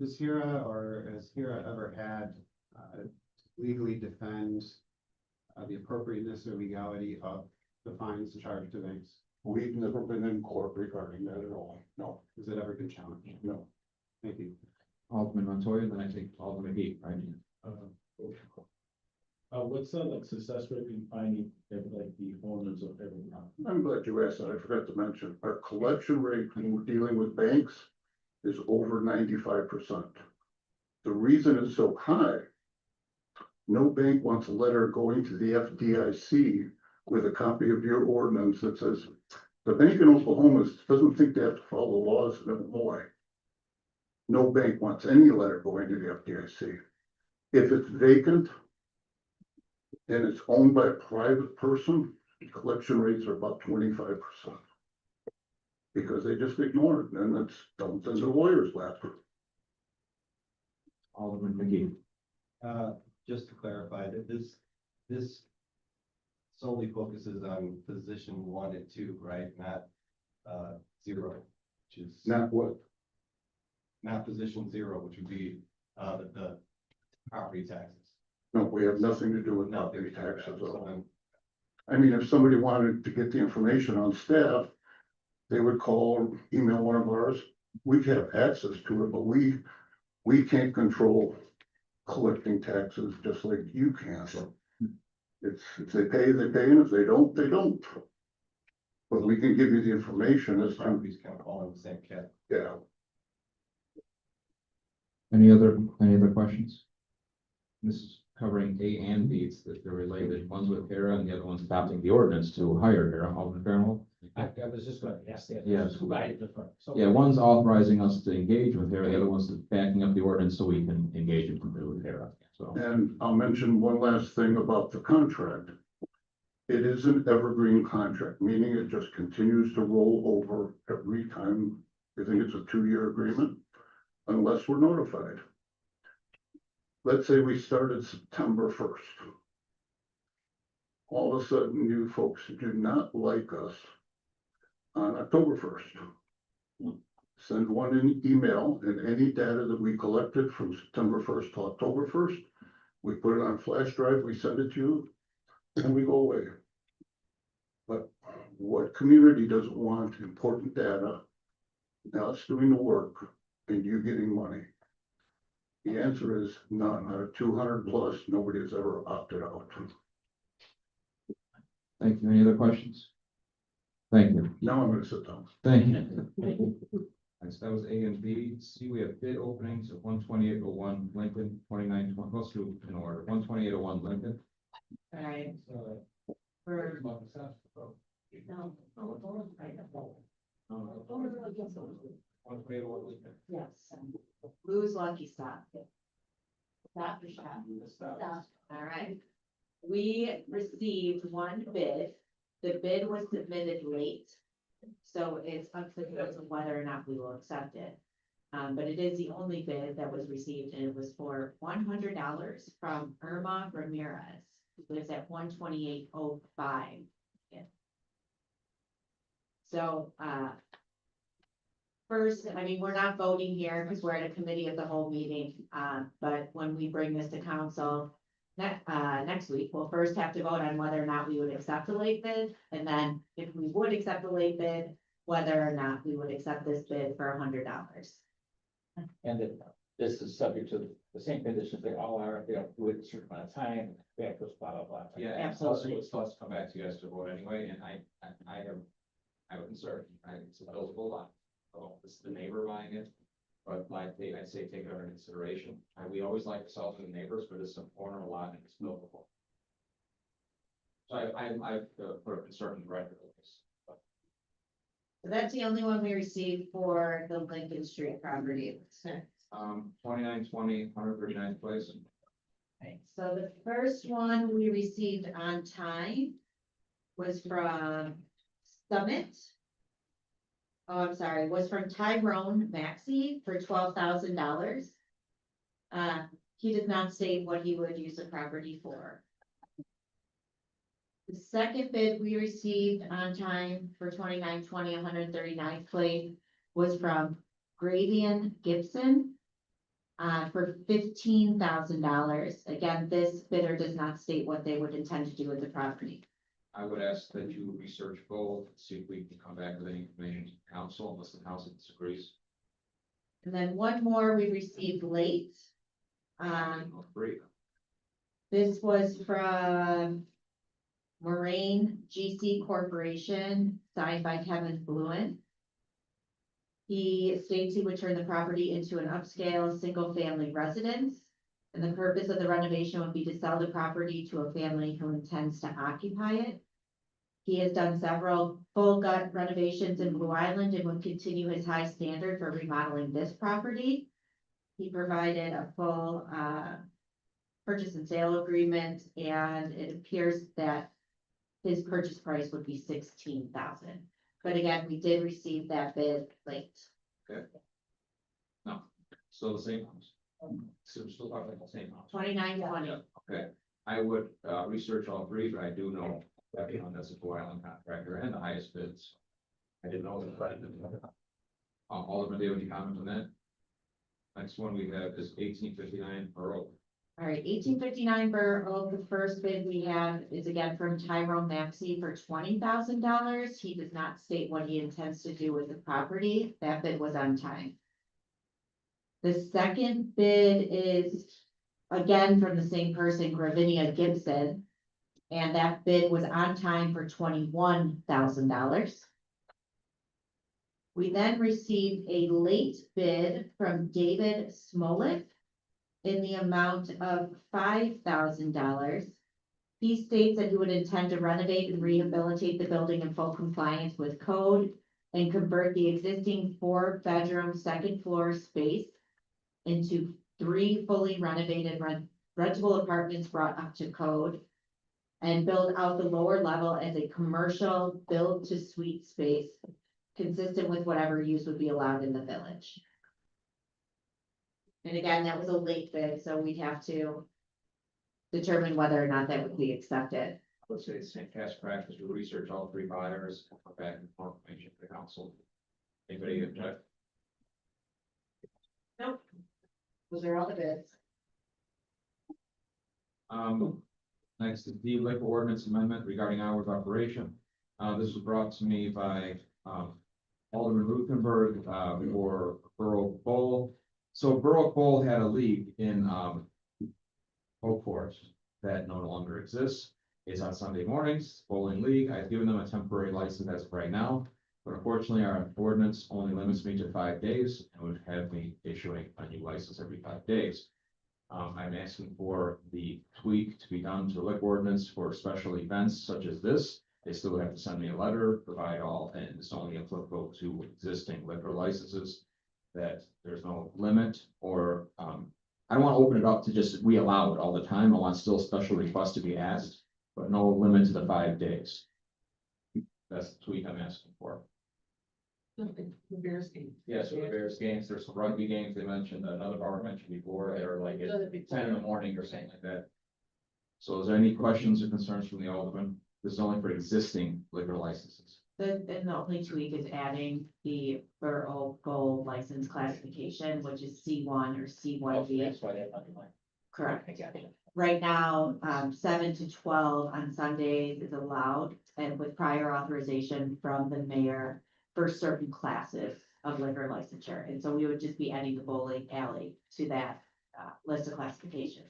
Does HERA or has HERA ever had legally defend the appropriateness or legality of the fines charged to banks? We've never been in court regarding that at all. No, Has it ever been challenged? no. Thank you. Alderman Montoya, then I take Alderman Heat, right? What's the like success rate in finding like the owners of every property? I'm glad you asked that. I forgot to mention, our collection rate when we're dealing with banks is over 95%. The reason it's so high, no bank wants a letter going to the FDIC with a copy of your ordinance that says, the bank in Oklahoma doesn't think they have to follow the laws in Illinois. No bank wants any letter going to the FDIC. If it's vacant and it's owned by a private person, the collection rates are about 25%. Because they just ignore it, and it's dumped in the lawyer's lap. Alderman McGee. Just to clarify that this solely focuses on position 1 and 2, right? Not 0, which is Not what? not position 0, which would be the property taxes. No, we have nothing to do with No, property taxes at all. So I mean, if somebody wanted to get the information on staff, they would call or email one of ours. We have access to it, but we can't control collecting taxes just like you can. It's, if they pay, they pay, and if they don't, they don't. But we can give you the information as to, properties kind of all in the same category. yeah. Any other questions? This is covering A and B, it's that they're related, one's with HERA and the other one's adopting the ordinance to hire HERA, Alderman Fairwell. I was just going to ask that. Yes. Right, different. So- Yeah, one's authorizing us to engage with HERA, the other one's backing up the ordinance so we can engage with HERA, so. And I'll mention one last thing about the contract. It is an evergreen contract, meaning it just continues to roll over every time. I think it's a 2-year agreement, unless we're notified. Let's say we started September 1st. All of a sudden, you folks do not like us on October 1st. Send one in email, and any data that we collected from September 1st to October 1st, we put it on a flash drive, we send it to you, and we go away. But what community doesn't want important data, us doing the work, and you getting money? The answer is none. Out of 200 plus, nobody has ever opted out. Thank you. Any other questions? Thank you. Now I'm gonna sit down. Thank you. Right, so that was A and B. C, we have bid openings at 12801 Lincoln, 2920, let's do in order, 12801 Lincoln. All right. For. No. Yes. Lou's Lucky Stop. Stop or shop? Stop. All right. We received one bid. The bid was submitted late. So it's unclear as to whether or not we will accept it. But it is the only bid that was received, and it was for $100 from Irma Ramirez. He lives at 12805. So, first, I mean, we're not voting here because we're at a committee of the whole meeting, but when we bring this to council next week, we'll first have to vote on whether or not we would accept the late bid, and then if we would accept the late bid, whether or not we would accept this bid for $100. And that this is subject to the same conditions they all are, they don't do it a certain amount of time, back goes blah, blah, blah. Yeah, Absolutely. It's supposed to come back to you guys to vote anyway, and I have a concern, it's a buildable lot. So this is the neighbor buying it, but I'd say take it under consideration. We always like to sell to the neighbors, but it's a corner lot and it's buildable. So I put a concern in the record. So that's the only one we received for the Lincoln Street property. 2920, 139th place. Right, so the first one we received on time was from Summit. Oh, I'm sorry, was from Tyrone Maxey for $12,000. He did not state what he would use the property for. The second bid we received on time for 2920, 139th place was from Gravian Gibson for $15,000. Again, this bidder does not state what they would intend to do with the property. I would ask that you research both, see if we can come back with any information to the council, unless the council disagrees. And then one more we received late. Great. This was from Moraine GC Corporation, signed by Kevin Bluen. He states he would turn the property into an upscale, single-family residence. And the purpose of the renovation would be to sell the property to a family who intends to occupy it. He has done several full gut renovations in Blue Island and would continue his high standard for remodeling this property. He provided a full, purchase and sale agreement, and it appears that his purchase price would be $16,000. But again, we did receive that bid late. No, still the same house. Still talking about the same house. 2920. Okay, I would research all three, but I do know that that's a Blue Island contractor and the highest bids. I didn't know that. Alderman, do you have any comment on that? Next one we have is 1859 Earl. All right, 1859 Burr Oak, the first bid we have is again from Tyrone Maxey for $20,000. He does not state what he intends to do with the property. That bid was on time. The second bid is again from the same person, Gravinia Gibson. And that bid was on time for $21,000. We then received a late bid from David Smolik in the amount of $5,000. He states that he would intend to renovate and rehabilitate the building in full compliance with code and convert the existing 4-bedroom second floor space into 3 fully renovated rentable apartments brought up to code, and build out the lower level as a commercial build to suite space consistent with whatever use would be allowed in the village. And again, that was a late bid, so we'd have to determine whether or not that would be accepted. I would say it's same past practice, we research all three buyers, and come back with more information to the council. Anybody object? Nope. Those are all the bids. Next is the liquor ordinance amendment regarding hours of operation. This was brought to me by, Alderman Ruthenberg, for Borough Bowl. So Borough Bowl had a league in, Oak Forest that no longer exists. It's on Sunday mornings, bowling league. I've given them a temporary license as of right now. But unfortunately, our ordinance only limits me to 5 days and would have me issuing a new license every 5 days. I'm asking for the tweak to be done to the liquor ordinance for special events such as this. They still have to send me a letter, provide all, and it's only applicable to existing liquor licenses. That there's no limit or, I don't want to open it up to just, we allow it all the time. I want still special requests to be asked, but no limit to the 5 days. That's the tweak I'm asking for. The Bears game. Yes, for the Bears games, there's some rugby games they mentioned, another bar mentioned before, that are like at 10 in the morning or something like that. So is there any questions or concerns from the Alderman? This is only for existing liquor licenses. And the only tweak is adding the borough gold license classification, which is C1 or C1B. That's why that underline. Correct. I got it. Right now, 7 to 12 on Sundays is allowed and with prior authorization from the mayor for certain classes of liquor licensure. And so we would just be adding the bowling alley to that list of classifications.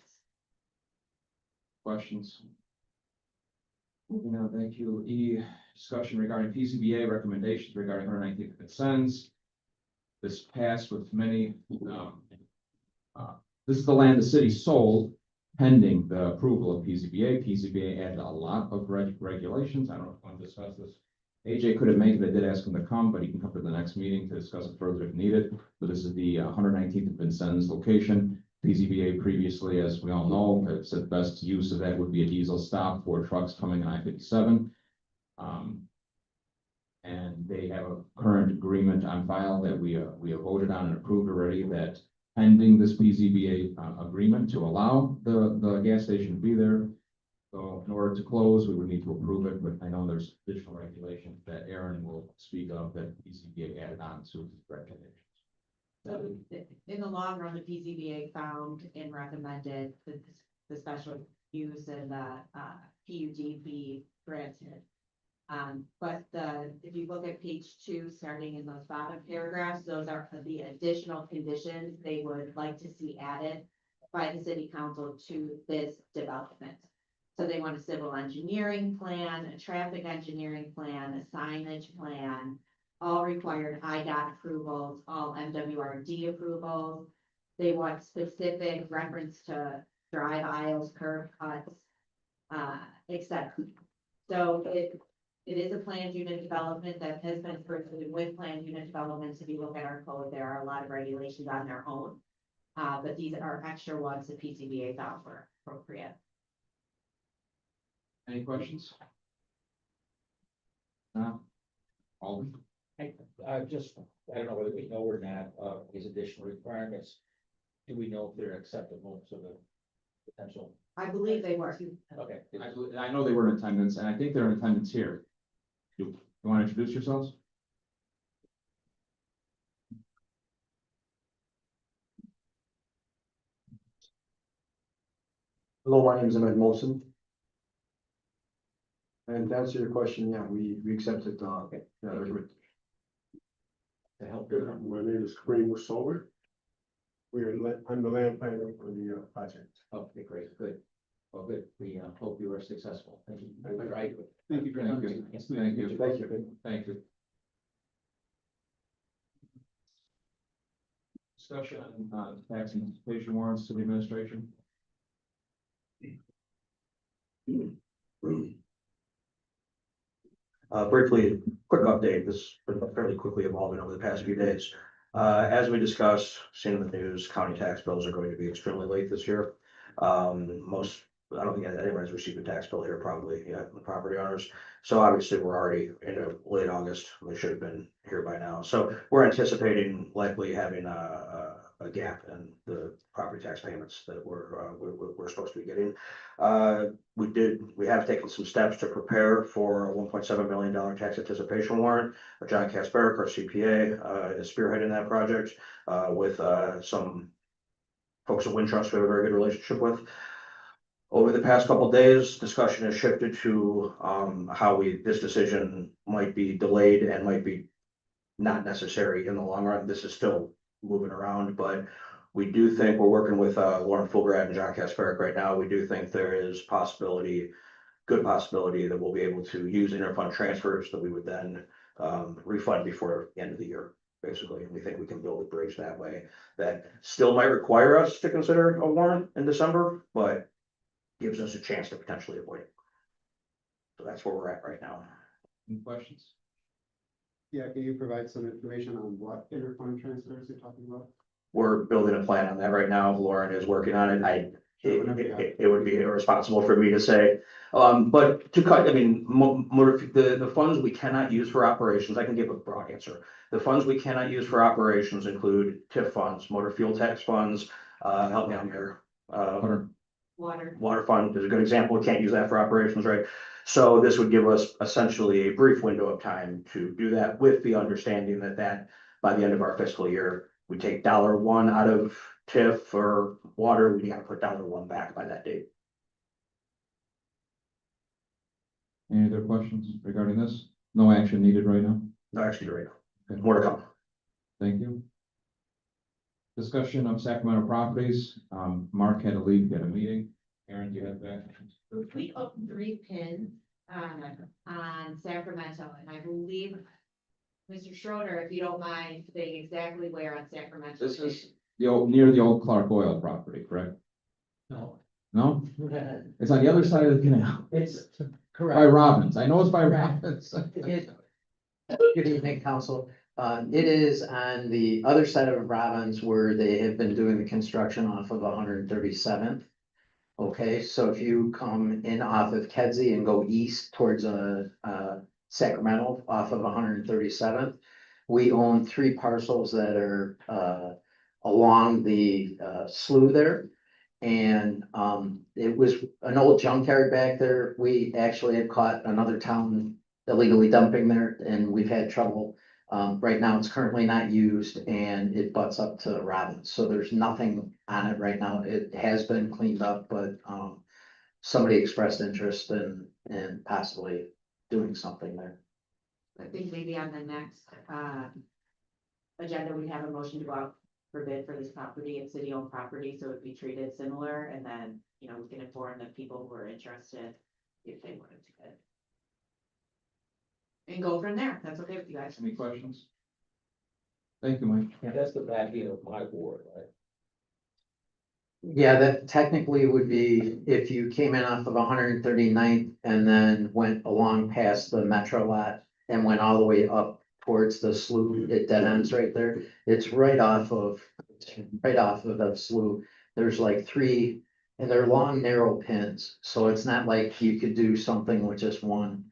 Questions? Moving on, thank you. E, discussion regarding PCBA recommendations regarding 119th consents. This passed with many, this is the land the city sold pending the approval of PCBA. PCBA added a lot of regulations. I don't know if you want to discuss this. AJ couldn't make it. I did ask him to come, but he can come to the next meeting to discuss it further if needed. But this is the 119th and Vincennes location. PCBA previously, as we all know, have said the best use of that would be a diesel stop for trucks coming on I-57. And they have a current agreement on file that we have voted on and approved already, that pending this PCBA agreement to allow the gas station to be there. So in order to close, we would need to approve it, but I know there's additional regulations that Aaron will speak of that PCBA added on to his regulations. So in the long run, the PCBA found and recommended the special use and the PUD be granted. But if you look at page 2, starting in those bottom paragraphs, those are the additional conditions they would like to see added by the city council to this development. So they want a civil engineering plan, a traffic engineering plan, a signage plan, all required IDOT approvals, all MWRD approvals. They want specific reference to drive aisles, curb cuts, etc. So it is a planned unit development that has been pursued with planned unit developments. If you look at our code, there are a lot of regulations on their own. But these are extra ones that PCBA found were appropriate. Any questions? Alderman? I don't know whether we know or not, these additional requirements. Do we know if they're acceptable to the potential? I believe they were. Okay. I know they were in attendance, and I think they're in attendance here. You want to introduce yourselves? Hello, my name is Ahmed Molson. And to answer your question, yeah, we accepted, yeah, recommend. To help. My name is Kareem Solar. I'm the land planner for the project. Okay, great, good. Well, good. We hope you are successful. Thank you. Right. Thank you for coming. Thank you. Thank you. Thank you. Discussion on tax anticipation warrants to the administration. Briefly, quick update. This has been fairly quickly evolving over the past few days. As we discussed, seen in the news, county tax bills are going to be extremely late this year. I don't think anybody's received a tax bill here probably yet, the property owners. So obviously we're already into late August. They should have been here by now. So we're anticipating likely having a gap in the property tax payments that we're supposed to be getting. We have taken some steps to prepare for a $1.7 million tax anticipation warrant. John Kasperick, our CPA, is spearheading that project with some folks at Wintrust we have a very good relationship with. Over the past couple of days, discussion has shifted to how this decision might be delayed and might be not necessary in the long run. This is still moving around, but we do think we're working with Lauren Fulgrad and John Kasperick right now. We do think there is good possibility that we'll be able to use interfund transfers that we would then refund before the end of the year, basically. And we think we can build a bridge that way. That still might require us to consider a warrant in December, but gives us a chance to potentially avoid it. So that's where we're at right now. Any questions? Yeah, can you provide some information on what interfund transfers you're talking about? We're building a plan on that right now. Lauren is working on it. It would be irresponsible for me to say, but to cut, I mean, the funds we cannot use for operations, I can give a broad answer. The funds we cannot use for operations include TIF funds, motor fuel tax funds, help me out here. Water. water fund is a good example. We can't use that for operations, right? So this would give us essentially a brief window of time to do that with the understanding that by the end of our fiscal year, we take $1 out of TIF or water, we gotta put $1 back by that date. Any other questions regarding this? No action needed right now? No, actually, right now. Okay. More to come. Thank you. Discussion of Sacramento properties. Mark had to leave, get a meeting. Aaron, do you have that? We opened 3 pins, on Sacramento, and I believe, Mr. Schroeder, if you don't mind saying exactly where on Sacramento. This is near the old Clark Oil property, correct? No. No? It's on the other side of the canal. It's By correct. Robbins. I know it's by Robbins. Good evening, council. It is on the other side of Robbins where they have been doing the construction off of 137th. Okay, so if you come in off of Kedzie and go east towards Sacramento off of 137th, we own 3 parcels that are along the slough there. And it was an old junkyard back there. We actually had caught another town illegally dumping there, and we've had trouble. Right now, it's currently not used and it butts up to Robbins, so there's nothing on it right now. It has been cleaned up, but somebody expressed interest in possibly doing something there. I think maybe on the next, agenda, we have a motion to go out for bid for this property. It's city-owned property, so it'd be treated similar, and then, we can inform the people who are interested if they wanted to bid. And go from there. That's okay with you guys. Any questions? Thank you, Mike. Yeah, that's the back end of my ward, right? Yeah, that technically would be if you came in off of 139th and then went along past the Metro lot and went all the way up towards the slough, it dead ends right there. It's right off of the slough. There's like 3, and they're long, narrow pins, so it's not like you could do something with just one.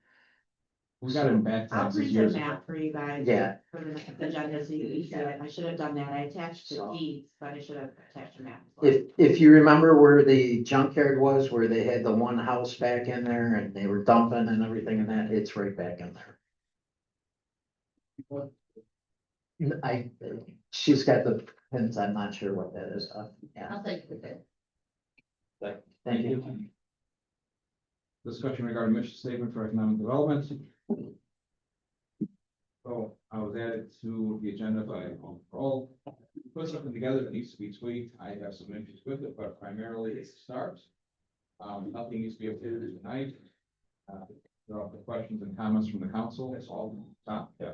We got it in back I'll taxes print a years ago. map for you guys. Yeah. For the next agenda, so you can see it. I should have done that. I attached the So- deeds, but I should have attached a map. as well. If you remember where the junkyard was, where they had the one house back in there and they were dumping and everything and that, it's right back in there. She's got the pins, I'm not sure what that is. Yeah, I'll take it. thank you. Discussion regarding mission statement for economic development. So I was added to the agenda by all. Put something together that needs to be tweaked. I have some issues with it, but primarily it's a start. Nothing needs to be updated tonight. There are questions and comments from the council. It's all top. Yeah.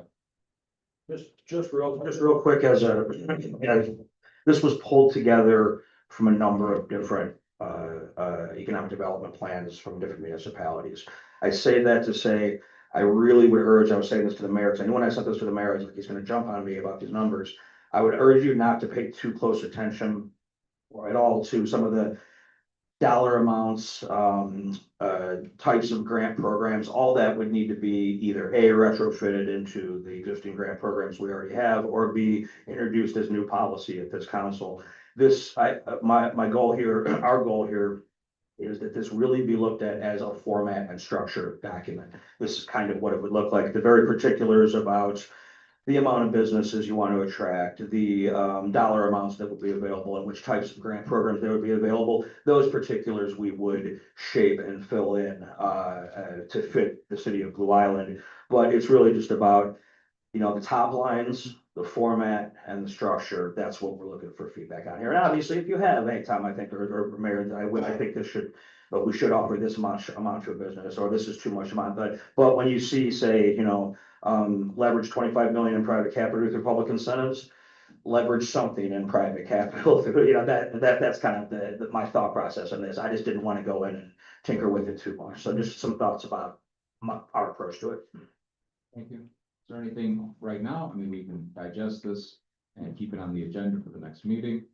Just real quick as this was pulled together from a number of different economic development plans from different municipalities. I say that to say, I really would urge, I was saying this to the mayor, because I knew when I sent this to the mayor, I was like, he's gonna jump on me about these numbers. I would urge you not to pay too close attention or at all to some of the dollar amounts, types of grant programs. All that would need to be either A, retrofitted into the existing grant programs we already have, or B, introduced as new policy at this council. My goal here, our goal here is that this really be looked at as a format and structure document. This is kind of what it would look like. The very particulars about the amount of businesses you want to attract, the dollar amounts that would be available, and which types of grant programs that would be available. Those particulars we would shape and fill in to fit the city of Blue Island. But it's really just about, the top lines, the format, and the structure. That's what we're looking for feedback on here. And obviously, if you have any time, I think, or Mayor, I think this should, but we should offer this much amount to a business, or this is too much amount. But when you see, say, leverage 25 million in private capital through public incentives, leverage something in private capital. That's kind of my thought process on this. I just didn't want to go in and tinker with it too much. So just some thoughts about our approach to it. Thank you. Is there anything right now? I mean, we can digest this and keep it on the agenda for the next meeting.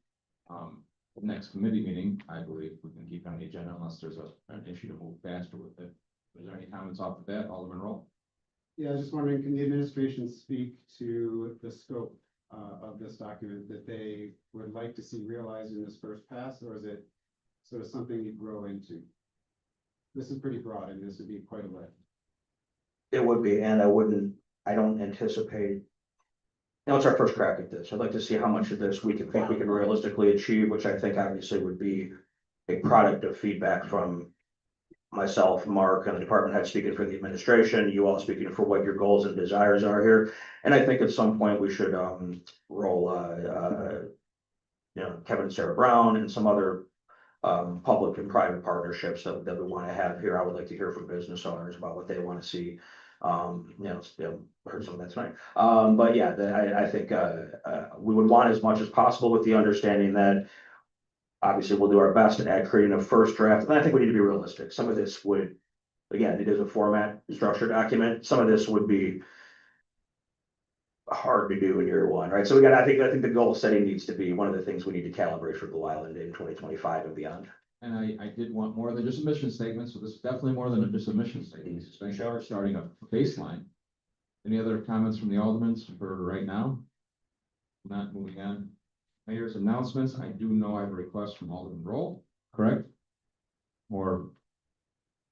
Next committee meeting, I believe we can keep it on the agenda unless there's an issue to move faster with it. Is there any comments off of that, Alderman Roll? Yeah, I was just wondering, can the administration speak to the scope of this document that they would like to see realized in this first pass, or is it So it's something you grow into. This is pretty broad and this would be quite a lift. It would be, and I don't anticipate. Now, it's our first crack at this. I'd like to see how much of this we can realistically achieve, which I think obviously would be a product of feedback from myself, Mark, and the department head speaking for the administration, you all speaking for what your goals and desires are here. And I think at some point we should, roll, Kevin and Sarah Brown and some other public and private partnerships that we want to have here. I would like to hear from business owners about what they want to see. Heard some of that tonight. But yeah, I think we would want as much as possible with the understanding that obviously we'll do our best at creating a first draft. And I think we need to be realistic. Some of this would, again, it is a format structured document. Some of this would be hard to do in year one, right? So I think the goal setting needs to be one of the things we need to calibrate for Blue Island in 2025 and beyond. And I did want more than just a mission statement, so this is definitely more than just a mission statement. It's been starting a baseline. Any other comments from the aldermen for right now? Not moving on. Mayor's announcements. I do know I have a request from Alderman Roll, correct? Or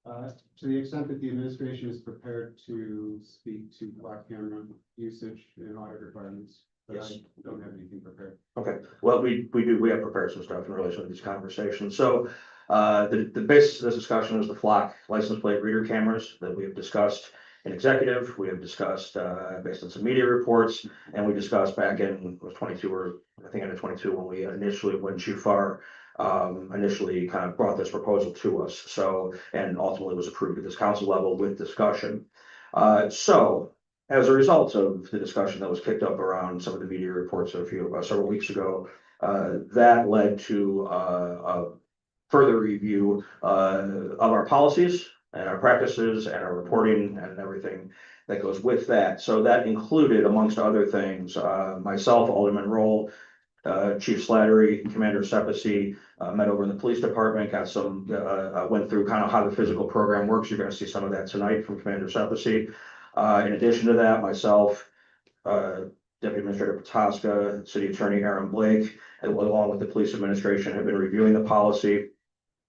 To the extent that the administration is prepared to speak to block camera usage and audit requirements, but Yes. I don't have anything prepared. Okay, well, we have prepared some stuff in relation to these conversations. So the basis of this discussion is the flock license plate reader cameras that we have discussed in executive. We have discussed based on some media reports, and we discussed back in 22 or I think end of 22 when Chief Farr initially kind of brought this proposal to us. So, and ultimately was approved at this council level with discussion. So as a result of the discussion that was kicked up around some of the media reports several weeks ago, that led to a further review of our policies and our practices and our reporting and everything that goes with that. So that included, amongst other things, myself, Alderman Roll, Chief Slattery, Commander Sepisi, met over in the police department, went through kind of how the physical program works. You're going to see some of that tonight from Commander Sepisi. In addition to that, myself, Deputy Administrator Patoska, City Attorney Aaron Blake, along with the police administration, have been reviewing the policy.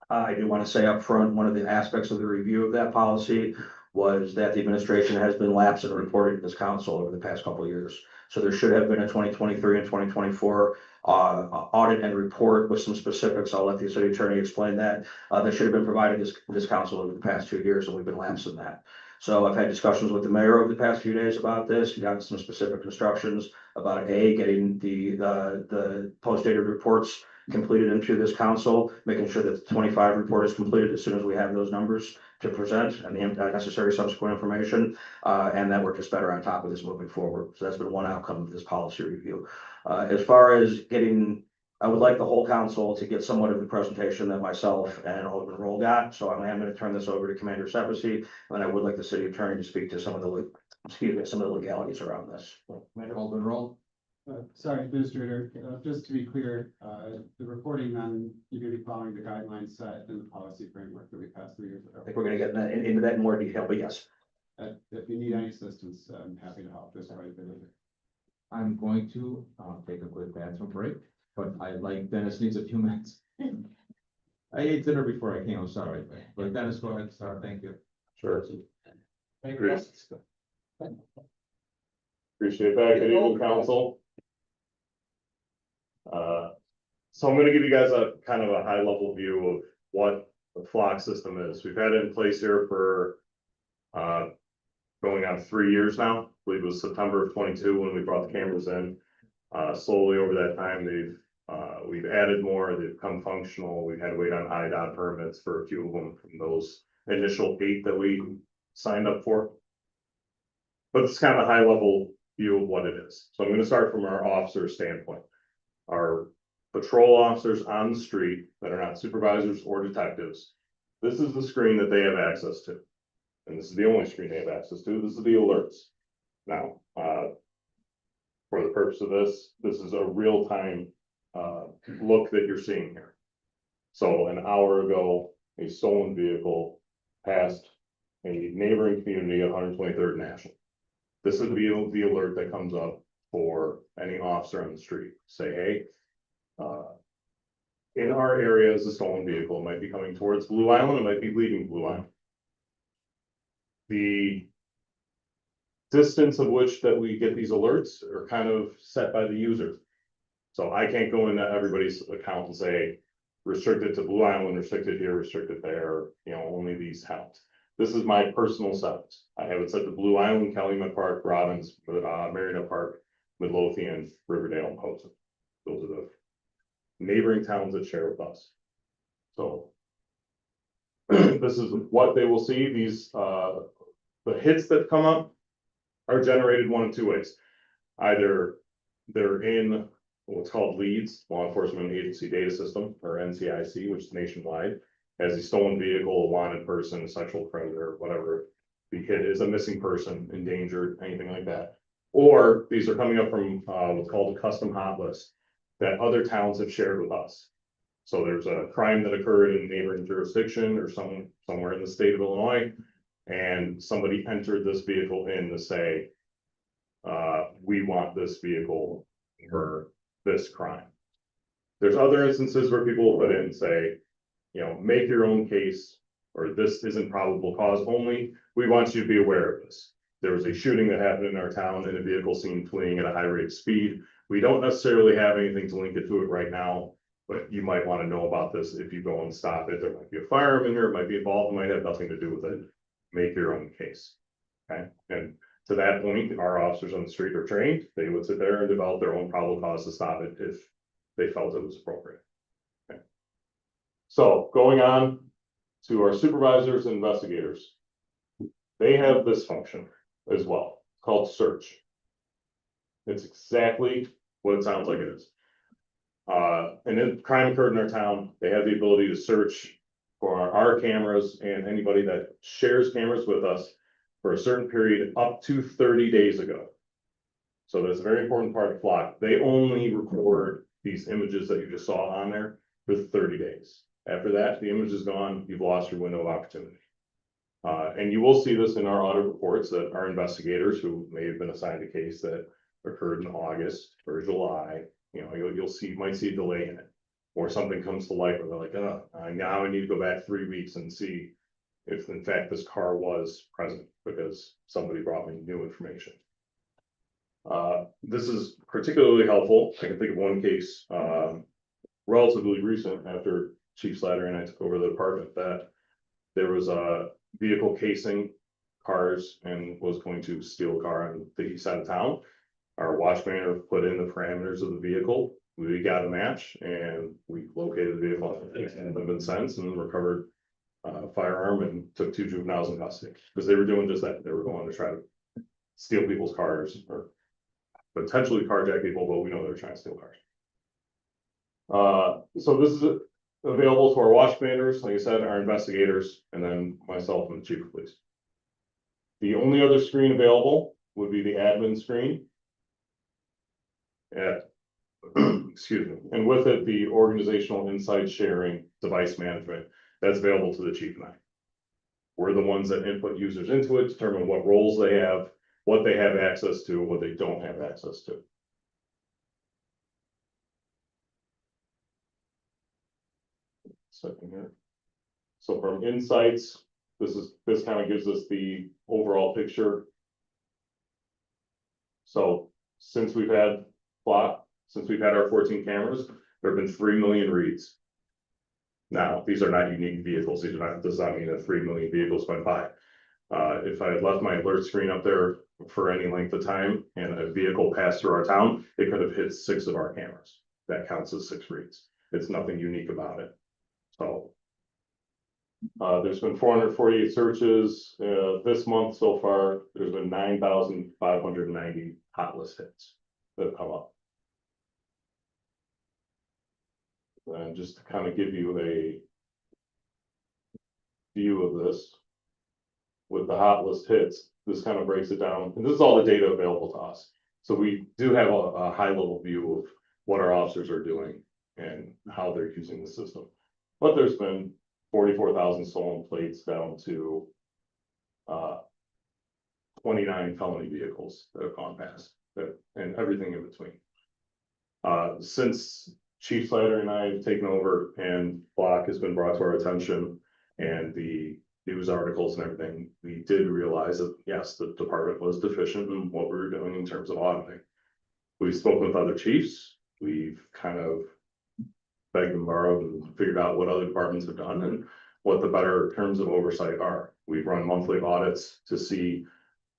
I do want to say up front, one of the aspects of the review of that policy was that the administration has been lapsed and reported to this council over the past couple of years. So there should have been a 2023 and 2024 audit and report with some specifics. I'll let the city attorney explain that. That should have been provided to this council over the past 2 years, and we've been lapsed in that. So I've had discussions with the mayor over the past few days about this, gotten some specific instructions about getting the post-dated reports completed into this council, making sure that the 25 report is completed as soon as we have those numbers to present and the necessary subsequent information, and that we're just better on top of this moving forward. So that's been one outcome of this policy review. As far as I would like the whole council to get somewhat of the presentation that myself and Alderman Roll got. So I am going to turn this over to Commander Sepisi, and I would like the city attorney to speak to some of the legalities around this. Alderman Roll? Sorry, Administrator, just to be clear, the reporting on, you're going to be following the guidelines set in the policy framework that we passed 3 years ago. I think we're going to get into that in more detail, but yes. If you need any assistance, I'm happy to help. This way, I'm going to take a quick bathroom break, but Dennis needs a few minutes. I ate dinner before I came, I'm sorry, but Dennis, go ahead and start, thank you. Sure. Great. Appreciate that. Good evening, council. So I'm gonna give you guys a kind of a high level view of what the flock system is. We've had it in place here for going on 3 years now. I believe it was September of 22 when we brought the cameras in. Slowly over that time, we've added more, they've become functional. We've had to wait on IDOT permits for a few of them from those initial 8 that we signed up for. But it's kind of a high level view of what it is. So I'm going to start from our officer standpoint. Our patrol officers on the street that are not supervisors or detectives, this is the screen that they have access to. And this is the only screen they have access to. This is the alerts. Now, for the purpose of this is a real-time look that you're seeing here. So an hour ago, a stolen vehicle passed a neighboring community of 123rd National. This is the alert that comes up for any officer on the street. Say, hey, in our area is a stolen vehicle, it might be coming towards Blue Island, it might be leaving Blue Island. The distance of which that we get these alerts are kind of set by the user. So I can't go into everybody's account and say, restricted to Blue Island, restricted here, restricted there, you know, only these towns. This is my personal settings. I have it set to Blue Island, Calumet Park, Robbins, Marina Park, Midlothian, Riverdale, and Poston. Those are the neighboring towns that share with us. So this is what they will see. These, the hits that come up are generated one of two ways. Either they're in what's called LEADS, Law Enforcement Agency Data System, or NCIC, which is nationwide, as a stolen vehicle, a wanted person, a sexual predator, whatever the hit is, a missing person, endangered, anything like that. Or these are coming up from what's called a custom hot list that other towns have shared with us. So there's a crime that occurred in a neighboring jurisdiction or somewhere in the state of Illinois, and somebody entered this vehicle in to say, we want this vehicle for this crime. There's other instances where people will put in and say, you know, make your own case, or this isn't probable cause only. We want you to be aware of this. There was a shooting that happened in our town and a vehicle seen fleeing at a high rate of speed. We don't necessarily have anything to link it to it right now, but you might want to know about this if you go and stop it. There might be a firearm in here, it might be involved, it might have nothing to do with it. Make your own case. Okay, and to that point, our officers on the street are trained. They would sit there and develop their own probable cause to stop it if they felt it was appropriate. Okay. So going on to our supervisors and investigators, they have this function as well, called search. It's exactly what it sounds like it is. And if crime occurred in our town, they have the ability to search for our cameras and anybody that shares cameras with us for a certain period up to 30 days ago. So that's a very important part of Flock. They only record these images that you just saw on there for 30 days. After that, the image is gone, you've lost your window of opportunity. And you will see this in our audit reports that our investigators who may have been assigned a case that occurred in August or July, you know, you might see a delay in it. Or something comes to light where they're like, oh, now I need to go back 3 weeks and see if in fact this car was present because somebody brought me new information. This is particularly helpful. I can think of one case, relatively recent after Chief Slatter and I took over the department, that there was a vehicle casing cars and was going to steal a car on the east side of town. Our watchman put in the parameters of the vehicle. We got a match and we located the vehicle and have been since and recovered a firearm and took 2 juveniles in custody because they were doing just that. They were going to try to steal people's cars or potentially carjack people, but we know they were trying to steal cars. So this is available to our watch commanders, like I said, our investigators, and then myself and the chief of police. The only other screen available would be the admin screen. Excuse me, and with it, the organizational insight sharing device management that's available to the chief and I. We're the ones that input users into it, determine what roles they have, what they have access to, what they don't have access to. Second here. So from insights, this kind of gives us the overall picture. So since we've had Flock, since we've had our 14 cameras, there have been 3 million reads. Now, these are not unique vehicles. These are not, does not mean that 3 million vehicles went by. If I had left my alert screen up there for any length of time and a vehicle passed through our town, it could have hit 6 of our cameras. That counts as 6 reads. It's nothing unique about it. So there's been 448 searches this month so far. There's been 9,590 hot list hits that have come up. And just to kind of give you a view of this, with the hot list hits, this kind of breaks it down. And this is all the data available to us. So we do have a high level view of what our officers are doing and how they're using the system. But there's been 44,000 stolen plates down to 29 felony vehicles that have gone past, and everything in between. Since Chief Snyder and I have taken over and Block has been brought to our attention and the news articles and everything, we did realize that, yes, the department was deficient in what we were doing in terms of auditing. We've spoken with other chiefs, we've kind of begged and borrowed and figured out what other departments have done and what the better terms of oversight are. We've run monthly audits to see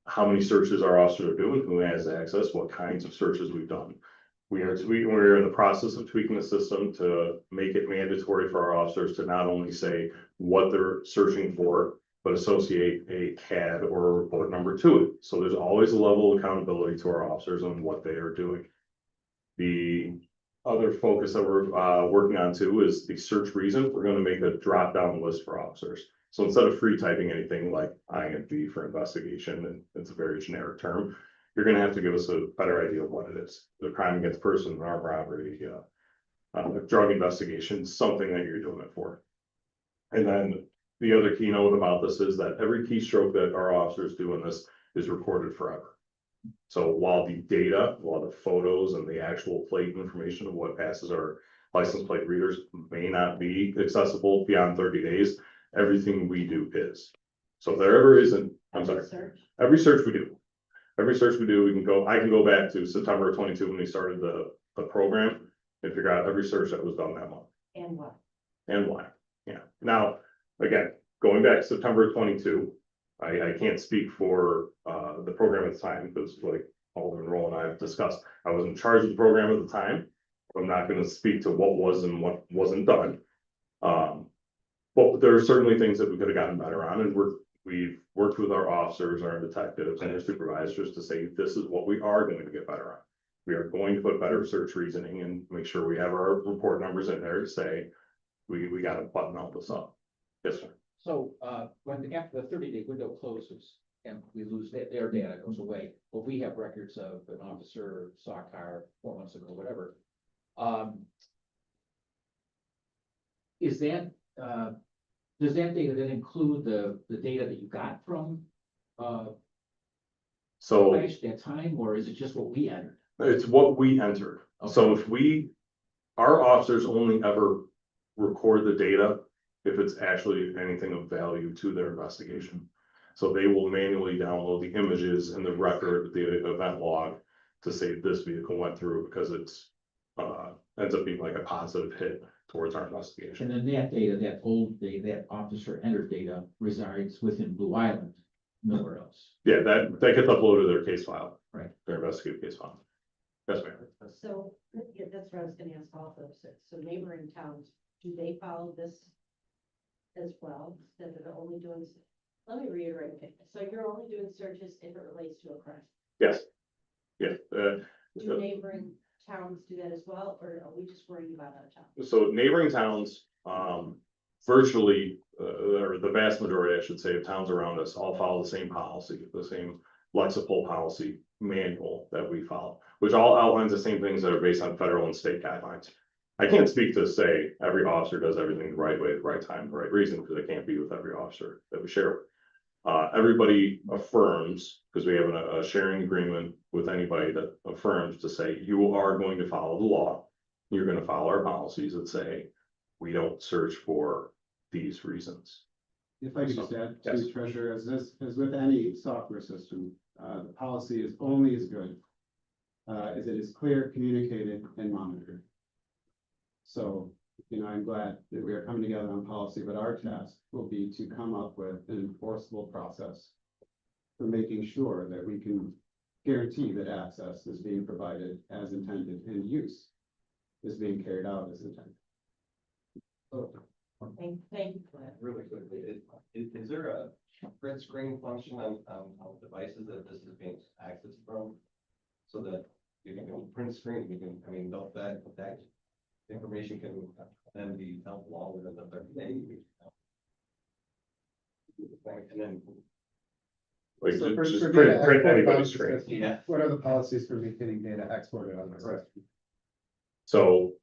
how many searches our officers are doing, who has access, what kinds of searches we've done. We're in the process of tweaking the system to make it mandatory for our officers to not only say what they're searching for, but associate a CAD or a report number to it. So there's always a level of accountability to our officers on what they are doing. The other focus that we're working on too is the search reason. We're going to make a drop down list for officers. So instead of free typing anything like INV for investigation, and it's a very generic term, you're gonna have to give us a better idea of what it is. The crime against person, armed robbery, drug investigation, something that you're doing it for. And then the other keynote about this is that every keystroke that our officers do in this is recorded forever. So while the photos and the actual plate information of what passes our license plate readers may not be accessible beyond 30 days, everything we do is. So if there ever isn't, every search we do. Every search we do, I can go back to September of 22 when we started the program and figure out every search that was done that month. And what? And why. Yeah. Now, again, going back to September of 22, I can't speak for the program at the time because like Alderman Roll and I have discussed, I was in charge of the program at the time. I'm not going to speak to what was and what wasn't done. But there are certainly things that we could have gotten better on, and we've worked with our officers, our detectives and our supervisors to say, this is what we are going to get better on. We are going to put better search reasoning and make sure we have our report numbers in there to say, we got to button all this up. Yes, sir. So, when after the 30-day window closes and we lose their data goes away, but we have records of an officer saw a car 4 months ago, whatever. Is that, does that data then include the data that you got from, So that time, or is it just what we entered? it's what we entered. So if our officers only ever record the data if it's actually anything of value to their investigation. So they will manually download the images and the record, the event log to say this vehicle went through because it's ends up being like a positive hit towards our investigation. And then that data, that old data, that officer entered data resides within Blue Island, nowhere else. Yeah, that gets uploaded to their case file. Right. Their investigative case file. Yes, ma'am. So, yeah, that's what I was gonna ask also. So neighboring towns, do they follow this as well? That they're only doing, let me reiterate, okay, so you're only doing searches if it relates to a crime? Yes. Yeah. Do neighboring towns do that as well, or are we just worrying about out of town? So neighboring towns, virtually, or the vast majority, I should say, of towns around us all follow the same policy, the same Lexipol policy manual that we follow, which all outlines the same things that are based on federal and state guidelines. I can't speak to say every officer does everything the right way, the right time, the right reason, because I can't be with every officer that we share with. Everybody affirms, because we have a sharing agreement with anybody that affirms to say, you are going to follow the law. You're going to follow our policies that say, we don't search for these reasons. If I could just add, Yes. to Treasurer, as with any software system, the policy is only as good as it is clear, communicated, and monitored. So, I'm glad that we are coming together on policy, but our task will be to come up with an enforceable process for making sure that we can guarantee that access is being provided as intended and use is being carried out as intended. Thank you for that. Really quickly, is there a print screen function on devices that this is being accessed from? So that you can go print screen, note that information can then be held longer than the 30 days. And then. Like, So just for print data export anybody's files, screen. Yeah. What are the policies for maintaining data exported on this? So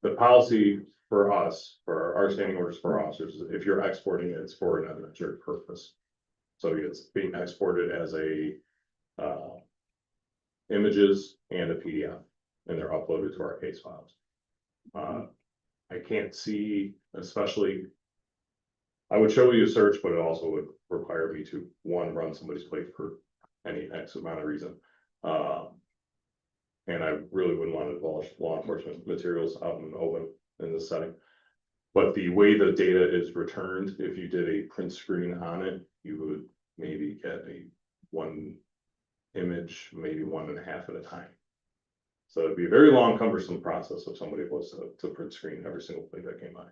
the policy for us, for our standing orders for officers, is if you're exporting it, it's for an administrative purpose. So it's being exported as a images and a PDF. and they're uploaded to our case files. I can't see, especially. I would show you a search, but it also would require me to, one, run somebody's plate for any X amount of reason. And I really wouldn't want to divulge law enforcement materials out in the open in this setting. But the way the data is returned, if you did a print screen on it, you would maybe get a one image, maybe 1.5 at a time. So it'd be a very long cumbersome process if somebody was to print screen every single plate that came by.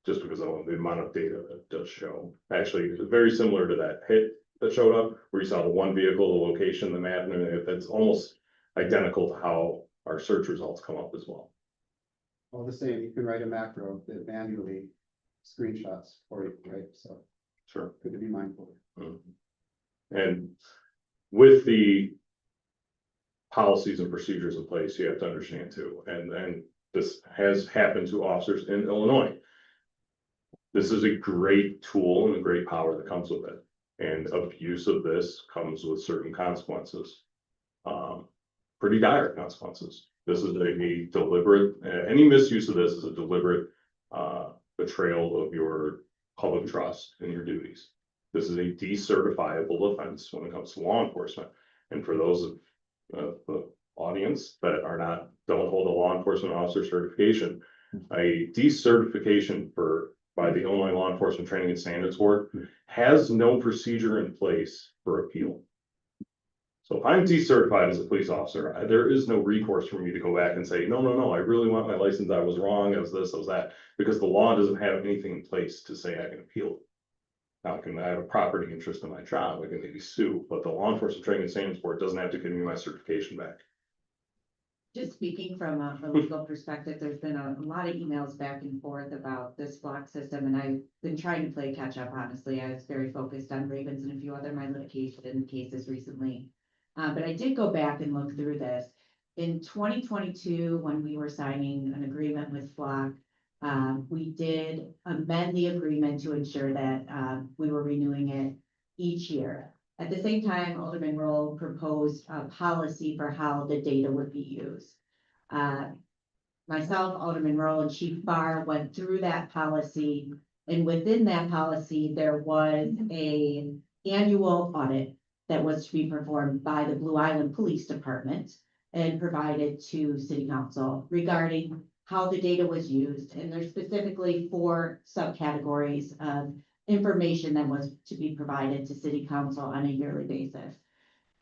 Just because of the amount of data that does show. Actually, it's very similar to that hit that showed up, where you saw the one vehicle, the location, the map, and everything. That's almost identical to how our search results come up as well. All the same, you can write a macro that manually screenshots for you, right? So Sure. good to be mindful. And with the policies and procedures in place, you have to understand too, and this has happened to officers in Illinois. This is a great tool and a great power that comes with it. And abuse of this comes with certain consequences. Pretty dire consequences. This is a deliberate, any misuse of this is a deliberate betrayal of your public trust and your duties. This is a decertifiable offense when it comes to law enforcement. And for those of the audience that don't hold a law enforcement officer certification, a decertification by the Illinois Law Enforcement Training and Standards Board has no procedure in place for appeal. So if I'm decertified as a police officer, there is no recourse for me to go back and say, no, I really want my license. I was wrong. I was this, I was that, because the law doesn't have anything in place to say I can appeal. Now, I have a property interest in my job. I can maybe sue, but the Law Enforcement Training and Standards Board doesn't have to give me my certification back. Just speaking from a legal perspective, there's been a lot of emails back and forth about this block system, and I've been trying to play catch up, honestly. I was very focused on Ravens and a few other my litigation cases recently. But I did go back and look through this. In 2022, when we were signing an agreement with Flock, we did amend the agreement to ensure that we were renewing it each year. At the same time, Alderman Roll proposed a policy for how the data would be used. Myself, Alderman Roll, and Chief Barr went through that policy, and within that policy, there was an annual audit that was to be performed by the Blue Island Police Department and provided to City Council regarding how the data was used. And there's specifically 4 subcategories of information that was to be provided to City Council on a yearly basis.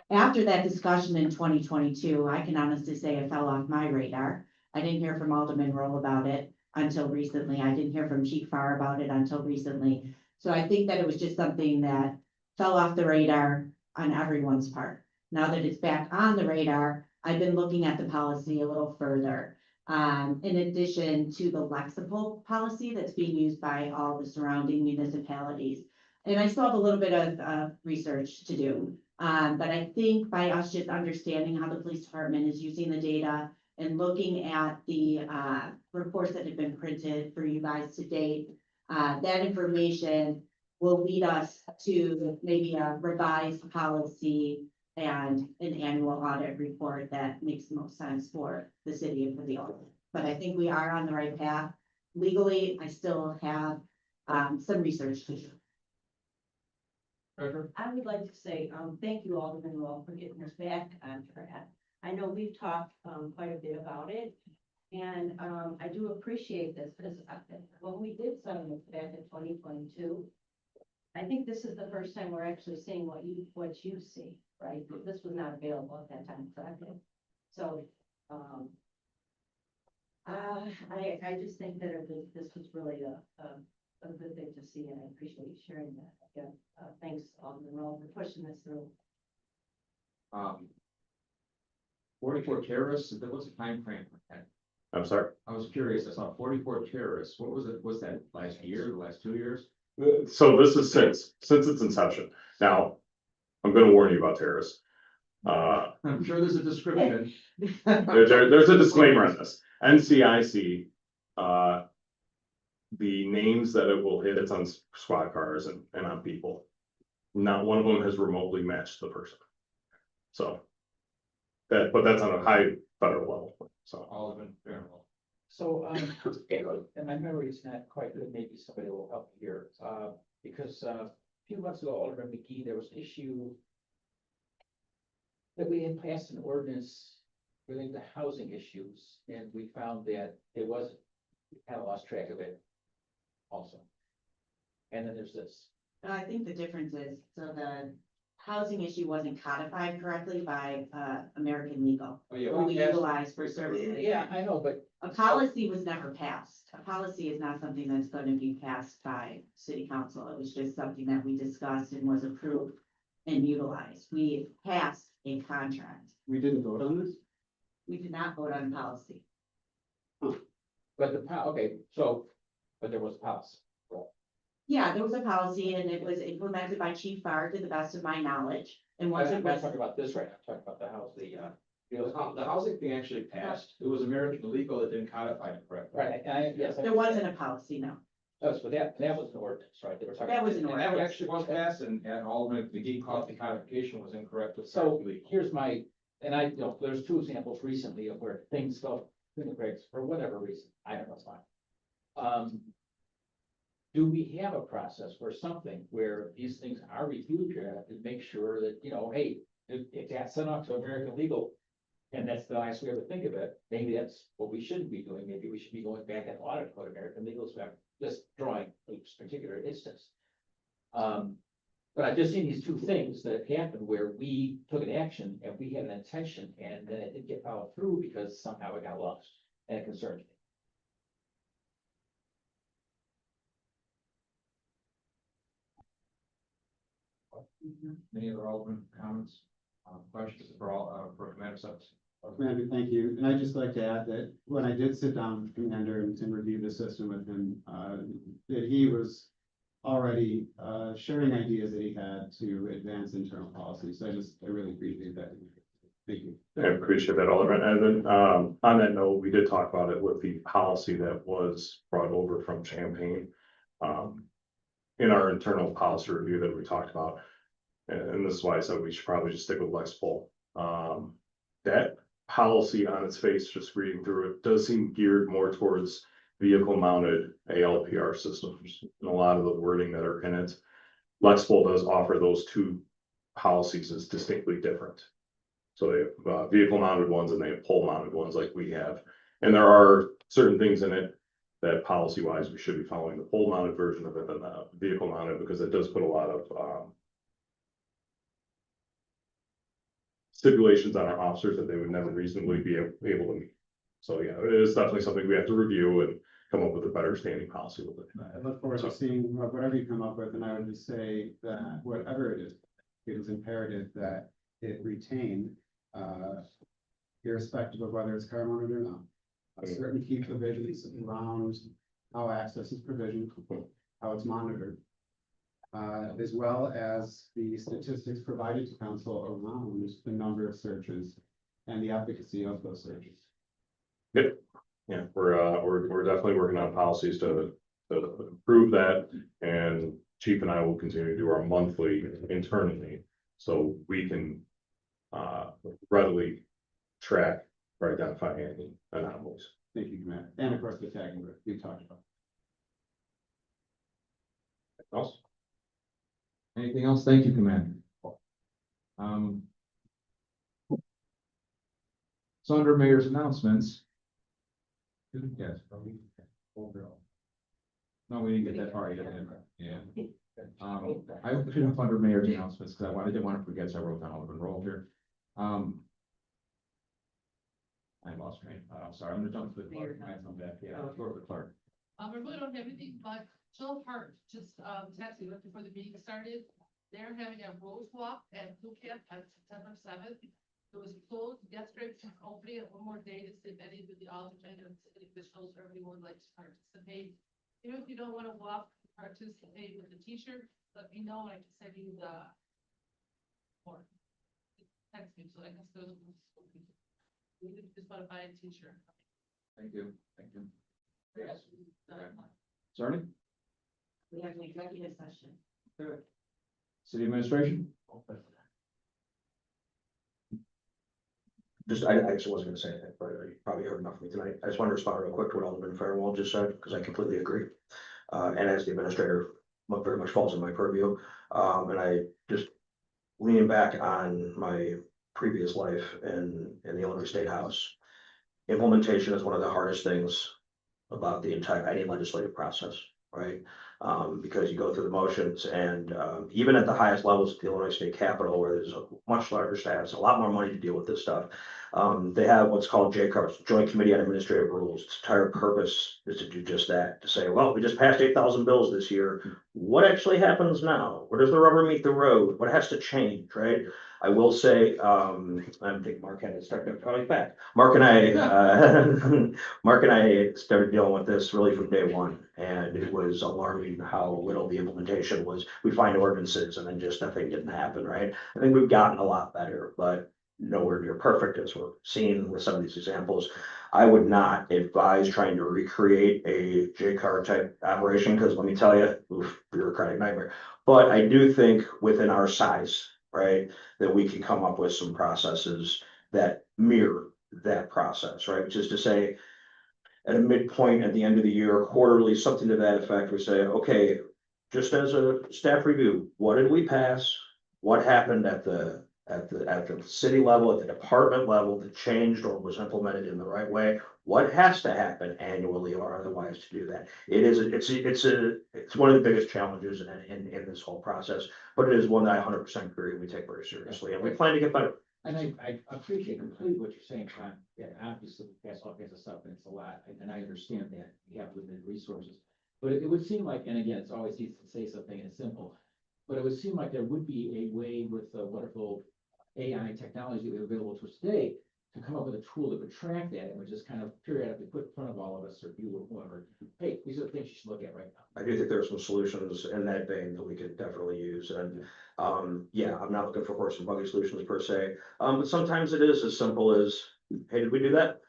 After that discussion in 2022, I can honestly say it fell off my radar. I didn't hear from Alderman Roll about it until recently. I didn't hear from Chief Farr about it until recently. So I think that it was just something that fell off the radar on everyone's part. Now that it's back on the radar, I've been looking at the policy a little further. In addition to the Lexipol policy that's being used by all the surrounding municipalities. And I still have a little bit of research to do. But I think by us just understanding how the police department is using the data and looking at the reports that have been printed for you guys to date, that information will lead us to maybe a revised policy and an annual audit report that makes the most sense for the city and for the audit. But I think we are on the right path. Legally, I still have some research to do. I would like to say, thank you, Alderman Roll, for getting us back on track. I know we've talked quite a bit about it, and I do appreciate this, because when we did sign this back in 2022, I think this is the first time we're actually seeing what you see, right? This was not available at that time, correct? So, I just think that this was really a good thing to see, and I appreciate you sharing that. Again, thanks, Alderman Roll, for pushing this through. 44 terrorists, there was a time frame. I'm sorry. I was curious, I saw 44 terrorists. What was it? Was that last year, the last 2 years? So this is since its inception. Now, I'm gonna warn you about terrorists. I'm sure there's a description. There's a disclaimer on this. NCIC, the names that it will hit, it's on squad cars and on people. Not one of them has remotely matched the person. So but that's on a high federal level, so. Alderman Fairwell. So, and my memory is not quite good, maybe somebody will help me here, because, a few months ago, Alderman McGee, there was an issue that we had passed an ordinance relating to housing issues, and we found that it wasn't, we kind of lost track of it also. And then there's this. I think the difference is, so the housing issue wasn't codified correctly by, American Legal. Oh, yeah, What we we passed- utilize for services. Yeah, I know, but A policy was never passed. A policy is not something that's gonna be passed by city council. It was just something that we discussed and was approved and utilized. We passed a contract. We didn't vote on this? We did not vote on policy. but okay, so, but there was a policy. Yeah, there was a policy and it was implemented by Chief Barr to the best of my knowledge. And I'm once not it was, talking about this right now, I'm talking about the house, The housing thing actually passed. It was American legal that didn't codify it correctly. Right, yes. there wasn't a policy, no. But that was an ordinance, right? They were talking. That was an And that ordinance. actually was passed, and Alderman McGee called the codification was incorrect with So American legal. here's my, and there's two examples recently of where things go through the cracks for whatever reason, I don't know why. Do we have a process or something where these things are reviewed here to make sure that, hey, if that's sent off to American Legal, and that's the last we ever think of it, maybe that's what we shouldn't be doing, maybe we should be going back and audit code American Legal, so I'm just drawing this particular instance. But I've just seen these two things that have happened where we took an action and we had an intention and then it didn't get followed through because somehow it got lost, and it concerns me. Any other Alderman comments, questions for Commander Subs? Commander, thank you. And I'd just like to add that when I did sit down with Commander and review the system with him, that he was already sharing ideas that he had to advance internal policy. So I really appreciate that. Thank you. I appreciate that, Alderman. And then, on that note, we did talk about it with the policy that was brought over from Champaign. In our internal policy review that we talked about. And this is why I said we should probably just stick with Lexipol. That policy on its face, just reading through it, does seem geared more towards vehicle mounted ALPR systems. And a lot of the wording that are in it. Lexipol does offer those two policies as distinctly different. So they have vehicle mounted ones and they have pole mounted ones like we have. And there are certain things in it that policy wise, we should be following the pole mounted version of it than the vehicle mounted, because it does put a lot of stipulations on our officers that they would never reasonably be able to meet. So yeah, it is definitely something we have to review and come up with a better standing policy with it. I look forward to seeing whatever you come up with, and I would just say that whatever it is imperative that it retain, irrespective of whether it's car mounted or not, certain key provisions around how access is provisioned, how it's monitored, as well as the statistics provided to council around the number of searches and the efficacy of those searches. Good. Yeah, we're definitely working on policies to improve that, and Chief and I will continue to do our monthly internally, so we can readily track or identify any anomalies. Thank you, Commander. And of course, the tagging that we talked about. Else? Anything else? Thank you, Commander. So under mayor's announcements. Yes. No, we didn't get that far yet. Yeah. I put up under mayor's announcements because I didn't want to forget, so I wrote down all of the roll here. I lost train. I'm sorry, I'm gonna jump to the clerk. I'm back. Yeah, go to the clerk. I really don't have anything, but Jill Hart just, texted me before the meeting started. They're having a rose walk at Blue Camp on September 7th. It was closed yesterday, just opening it one more day to see if any of the aldermen and city officials or anyone would like to participate. Even if you don't want to walk, participate with the t-shirt, let me know, and I can send you the form. Text me, so I can still. You just want to buy a t-shirt. Thank you. Thank you. Yes. Cerny? We have an executive session. City administration? just, I actually wasn't gonna say anything, but you probably heard enough from me tonight. I just want to respond real quick to what Alderman Fairwell just said, because I completely agree. And as the administrator, what very much falls in my purview. And I just leaning back on my previous life in the Illinois State House. Implementation is one of the hardest things about the entire, any legislative process, right? Because you go through the motions and, even at the highest levels of the Illinois State Capitol, where there's a much larger staff, a lot more money to deal with this stuff. They have what's called JCARS, Joint Committee on Administrative Rules. Its entire purpose is to do just that, to say, well, we just passed 8,000 bills this year. What actually happens now? Where does the rubber meet the road? What has to change, right? I will say, I think Mark had to start coming back. Mark and I started dealing with this really from day one, and it was alarming how little the implementation was. We find ordinances and then just nothing didn't happen, right? I think we've gotten a lot better, but nowhere near perfect as we're seeing with some of these examples. I would not advise trying to recreate a JCAR type operation, because let me tell you, bureaucratic nightmare. But I do think within our size, right, that we can come up with some processes that mirror that process, right? Which is to say, at a midpoint at the end of the year, quarterly, something to that effect, we say, okay, just as a staff review, what did we pass? What happened at the city level, at the department level that changed or was implemented in the right way? What has to happen annually or otherwise to do that? It's one of the biggest challenges in this whole process, but it is one that I 100% agree we take very seriously, and we plan to get better. And I appreciate completely what you're saying, Sean. Yeah, obviously, that's all kinds of stuff, and it's a lot, and I understand that we have limited resources. But it would seem like, and again, it's always easy to say something and it's simple, but it would seem like there would be a way with the wonderful AI technology that are available to us today to come up with a tool that would track that and would just kind of periodically put in front of all of us or you or whoever, hey, these are the things you should look at right now. I do think there are some solutions in that vein that we could definitely use, and, yeah, I'm not looking for horse and buggy solutions per se. But sometimes it is as simple as, hey, did we do that?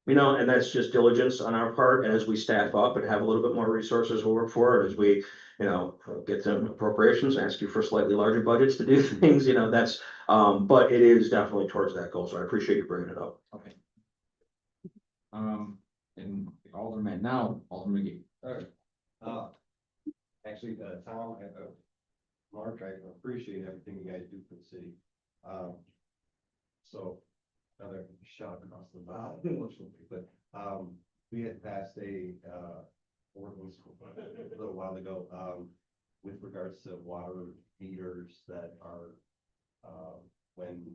You know, and that's just diligence on our part, and as we staff up and have a little bit more resources to work for, and as we, you know, get some appropriations, ask you for slightly larger budgets to do things, you know, that's, but it is definitely towards that goal, so I appreciate you bringing it up. Okay. And Alderman now, Alderman McGee. Actually, Tom, Mark, I appreciate everything you guys do for the city. So another shot across the bow, but, we had passed a, ordinance a little while ago, with regards to water meters that are, when you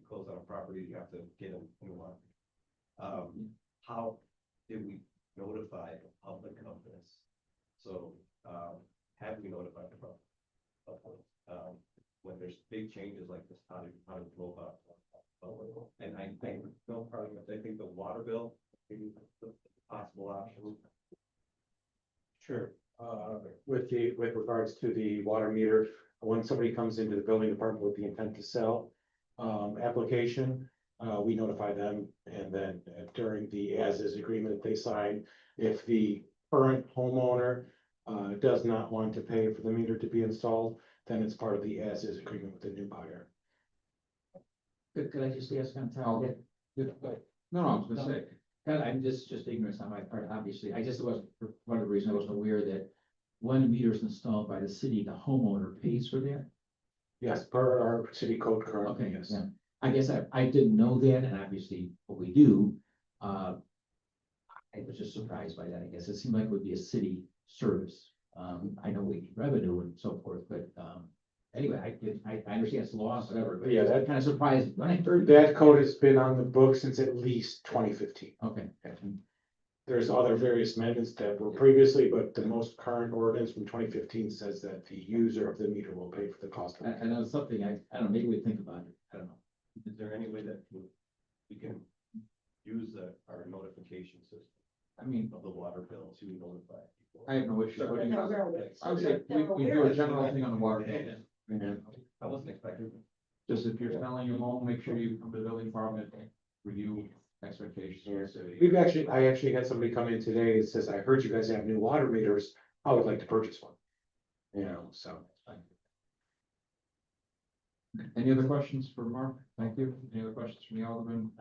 close on a property, you have to get a new one. How did we notify the public of this? So, have we notified the public? When there's big changes like this, how do we go about? And I think, Bill, probably, I think the water bill, maybe the possible option. Sure, with regards to the water meter, when somebody comes into the building department with the intent to sell, application, we notify them, and then during the as-is agreement that they sign, if the current homeowner does not want to pay for the meter to be installed, then it's part of the as-is agreement with the new buyer. Could I just ask on top of it? No, I was gonna say, I'm just ignorance on my part, obviously. I just wasn't, for one of the reasons I wasn't aware that when meter is installed by the city, the homeowner pays for that. Yes, per our city code currently, Okay, yes. yeah. I guess I didn't know that, and obviously what we do, I was just surprised by that. I guess it seemed like it would be a city service. I know we get revenue and so forth, but, anyway, I understand it's law, whatever, but Yeah, that kind of surprised when I heard. That code has been on the book since at least 2015. Okay. There's other various amendments that were previously, but the most current ordinance from 2015 says that the user of the meter will pay for the cost of it. I know it's something, I don't know, maybe we think about it. I don't know. Is there any way that we can use our notification system? I mean, Of the water bill to notify people? I have no issue. Sorry. I would say, we do a general thing on the water. I wasn't expecting. Just if you're selling your home, make sure you come to the building department, review expectations. I actually had somebody come in today that says, I heard you guys have new water meters. I would like to purchase one. You know, so. Any other questions for Mark? Thank you. Any other questions from the Alderman?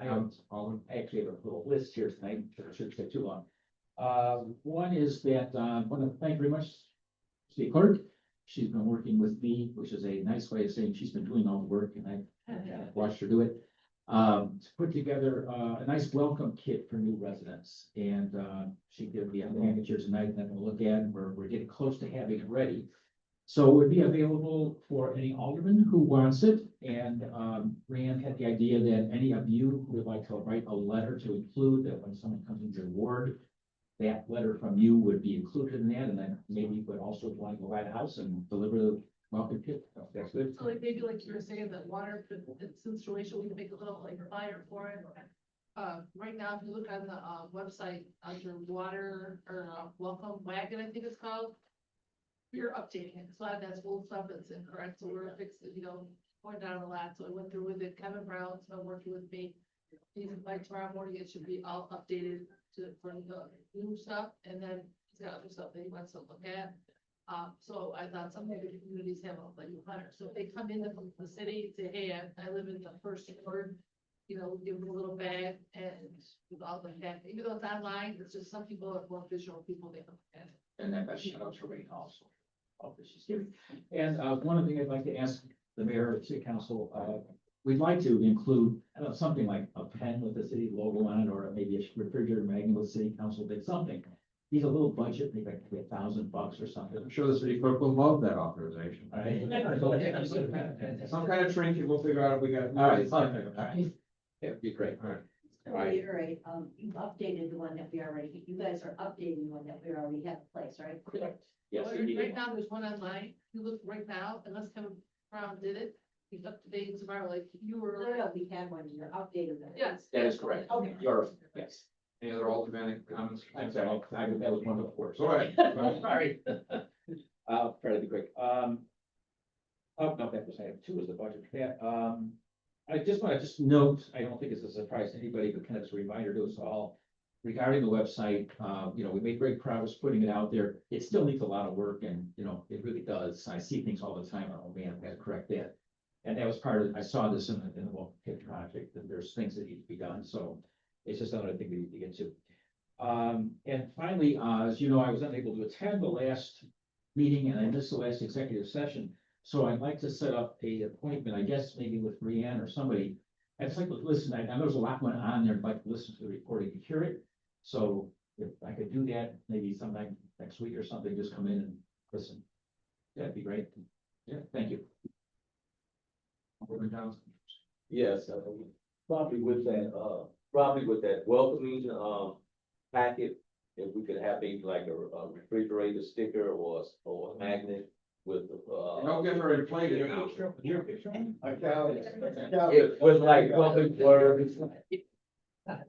Alderman? I actually have a little list here tonight, so it shouldn't take too long. One is that, I want to thank very much City Clerk. She's been working with me, which is a nice way of saying she's been doing all the work, and I've watched her do it. To put together a nice welcome kit for new residents, and she gave me a package here tonight that I'm gonna look at, and we're getting close to having it ready. So it would be available for any alderman who wants it, and Rand had the idea that any of you who would like to write a letter to include that when someone comes into your ward, that letter from you would be included in that, and then maybe you could also want to go by the house and deliver the welcome kit. That's good. So like, maybe like you were saying, that water situation, we can make a little like flyer for it. Right now, if you look on the, website, under water, or, welcome wagon, I think it's called. We're updating it, so that's old stuff that's incorrect, so we're fixing, going down a lot, so I went through with it, Kevin Brown's been working with me. He's by tomorrow morning, it should be all updated for the new stuff, and then he's got other stuff that he wants to look at. So I thought some of the communities have a like letter, so if they come into the city, say, hey, I live in the first ward, give them a little bag and with all the that, even though it's online, it's just some people are more visual people, they look at it. And that shout out to Ray also. All that she's giving. And one other thing I'd like to ask the mayor of the city council, we'd like to include, I don't know, something like a pen with the city logo on it, or maybe a refrigerator magnet with city council, did something. He's a little budget, maybe like $1,000 or something. I'm sure the city clerk will love that authorization. All right. Some kind of trinket, we'll figure out if we got. All right, all right. That'd be great. All right. To reiterate, you've updated the one that we already, you guys are updating the one that we already have in place, right? Correct. Yes. Well, right now, there's one online, you look right now, unless Kevin Brown did it, he's up to date tomorrow, like you were. No, we had one, you're updating it. Yes. That is correct. Okay. Yes. Any other alderman comments? I'm sorry, that was one of the four. Go ahead. Sorry. I'll try to be quick. Oh, no, that was, I have two as the budget for that. I just want to note, I don't think it's a surprise to anybody, but kind of as a reminder to us all regarding the website, we made great progress putting it out there. It still needs a lot of work, and, it really does. I see things all the time. Oh man, I gotta correct that. And that was part of, I saw this in the Welcome Kit project, that there's things that need to be done. So it's just another thing we need to get to. And finally, as you know, I was unable to attend the last meeting, and I missed the last executive session. So I'd like to set up a appointment, I guess, maybe with Brianne or somebody. I'd just like to listen. I know there's a lot going on there. I'd like to listen to the recording and hear it. So if I could do that, maybe sometime next week or something, just come in and listen. That'd be great. Yeah, thank you. Alderman Johnson. Yes, probably with that welcoming, packet, if we could have maybe like a refrigerator sticker or a magnet with, Don't get her inflated now. with like public words.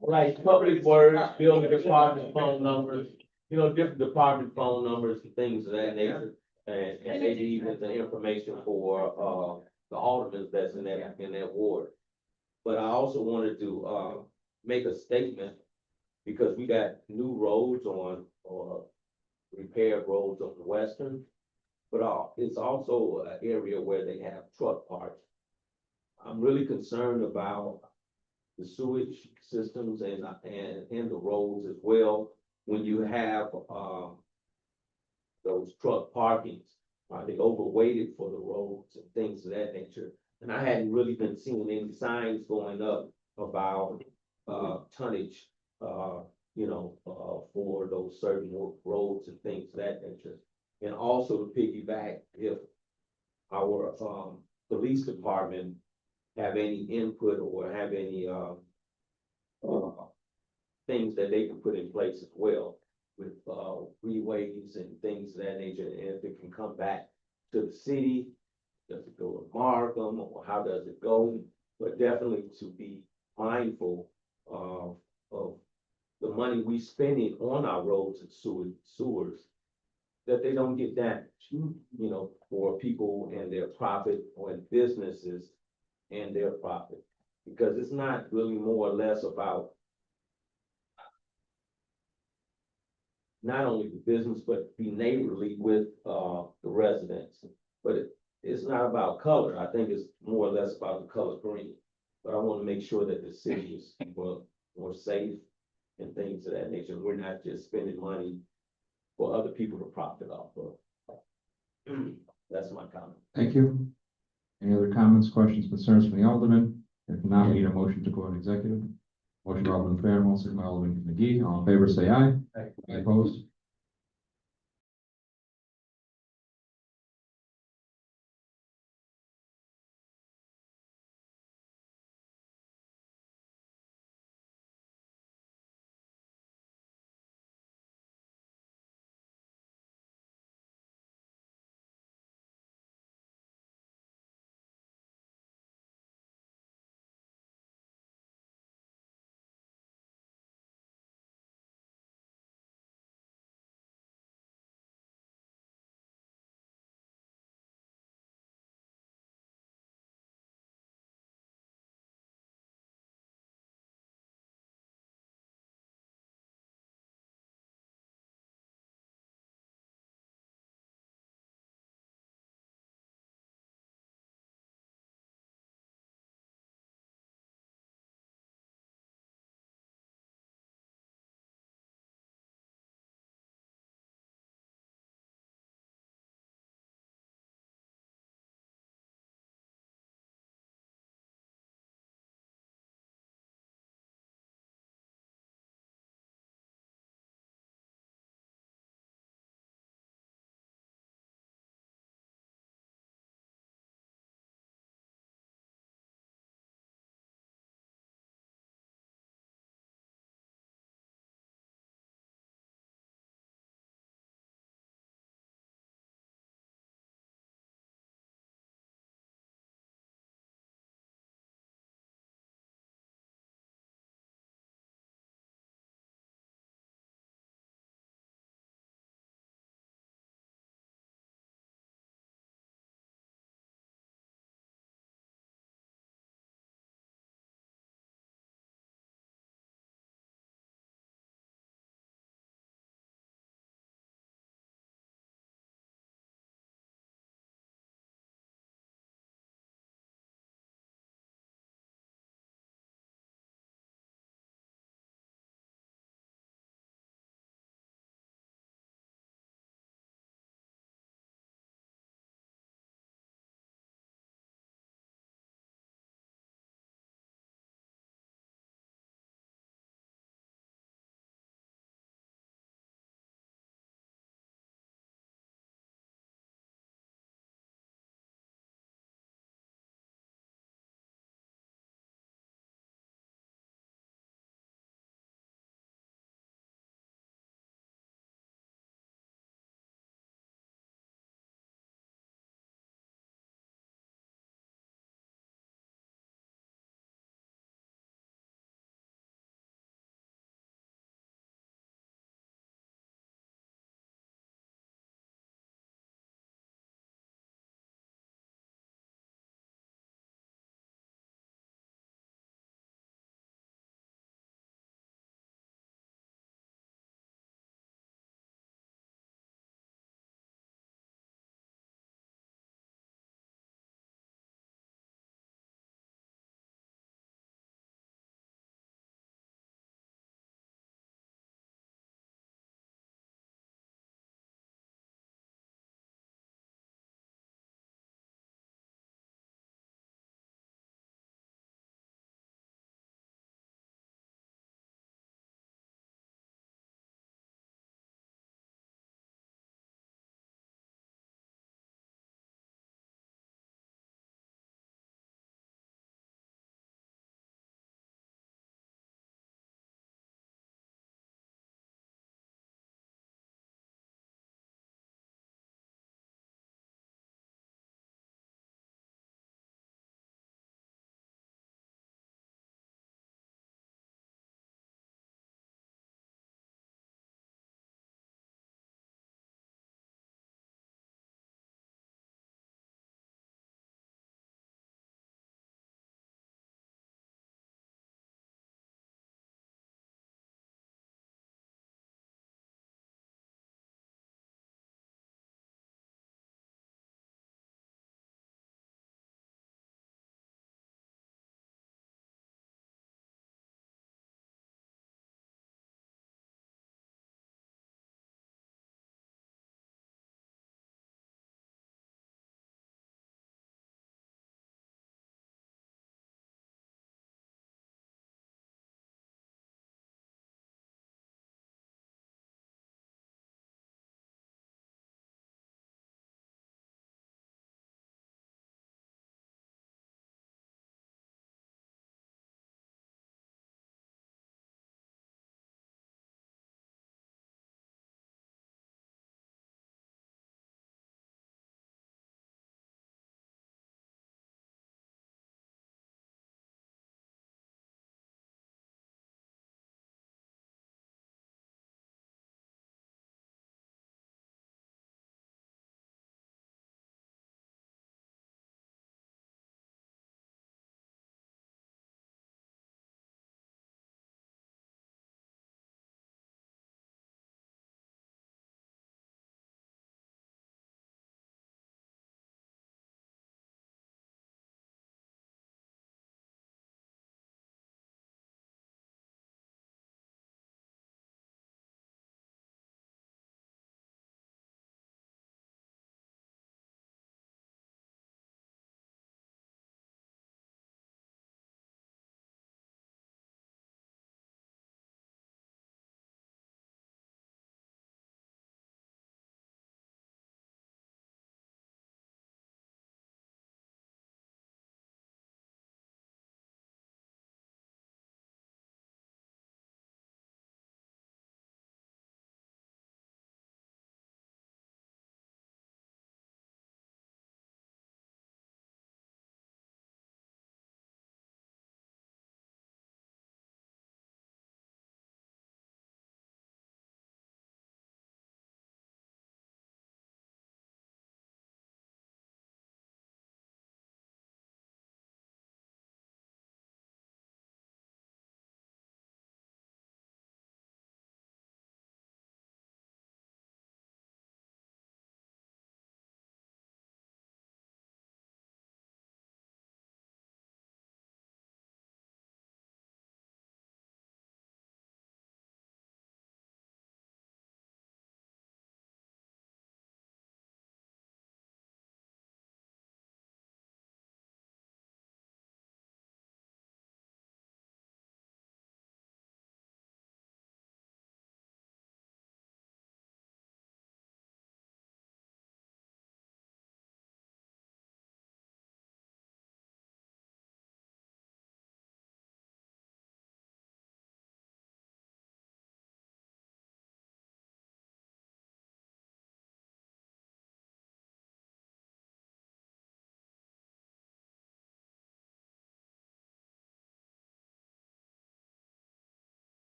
Like public words, building department phone numbers, different department phone numbers and things of that nature. And maybe even the information for, the aldermen that's in that ward. But I also wanted to, make a statement, because we got new roads or repaired roads on the Western. But it's also an area where they have truck parks. I'm really concerned about the sewage systems and the roads as well. When you have, those truck parkings, are they overweighted for the roads and things of that nature? And I hadn't really been seeing any signs going up about, tonnage, for those certain roads and things of that nature. And also to piggyback, if our, police department have any input or have any, things that they can put in place as well with, freeways and things of that nature, and if it can come back to the city, does it go to Markham, or how does it go? But definitely to be mindful of the money we spending on our roads and sewers, that they don't get damaged, for people and their profit, or businesses and their profit. Because it's not really more or less about not only the business, but be neighborly with, the residents. But it's not about color. I think it's more or less for other people to profit off of. That's my comment. Thank you. Any other comments, questions, concerns from the Alderman? If not, we need a motion to go into executive. Motion by Alderman Fairwell, second by Alderman McGee. All in favor, say aye. Aye. Opposed?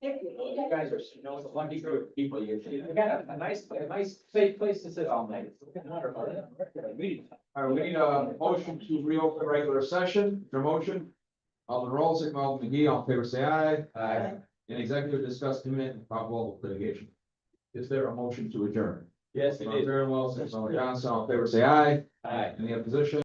You guys are, you know, it's a lucky group of people. You got a nice, safe place to sit all night. It's looking wonderful. All right, we need a motion to reopen regular session. Is there a motion? Alderman Roll, second by Alderman McGee, all in favor, say aye. Aye. In executive discuss commit and probable litigation. Is there a motion to adjourn? Yes, it is. Alderman Wilson, second by Alderman Johnson, all in favor, say aye. Aye. Any opposition?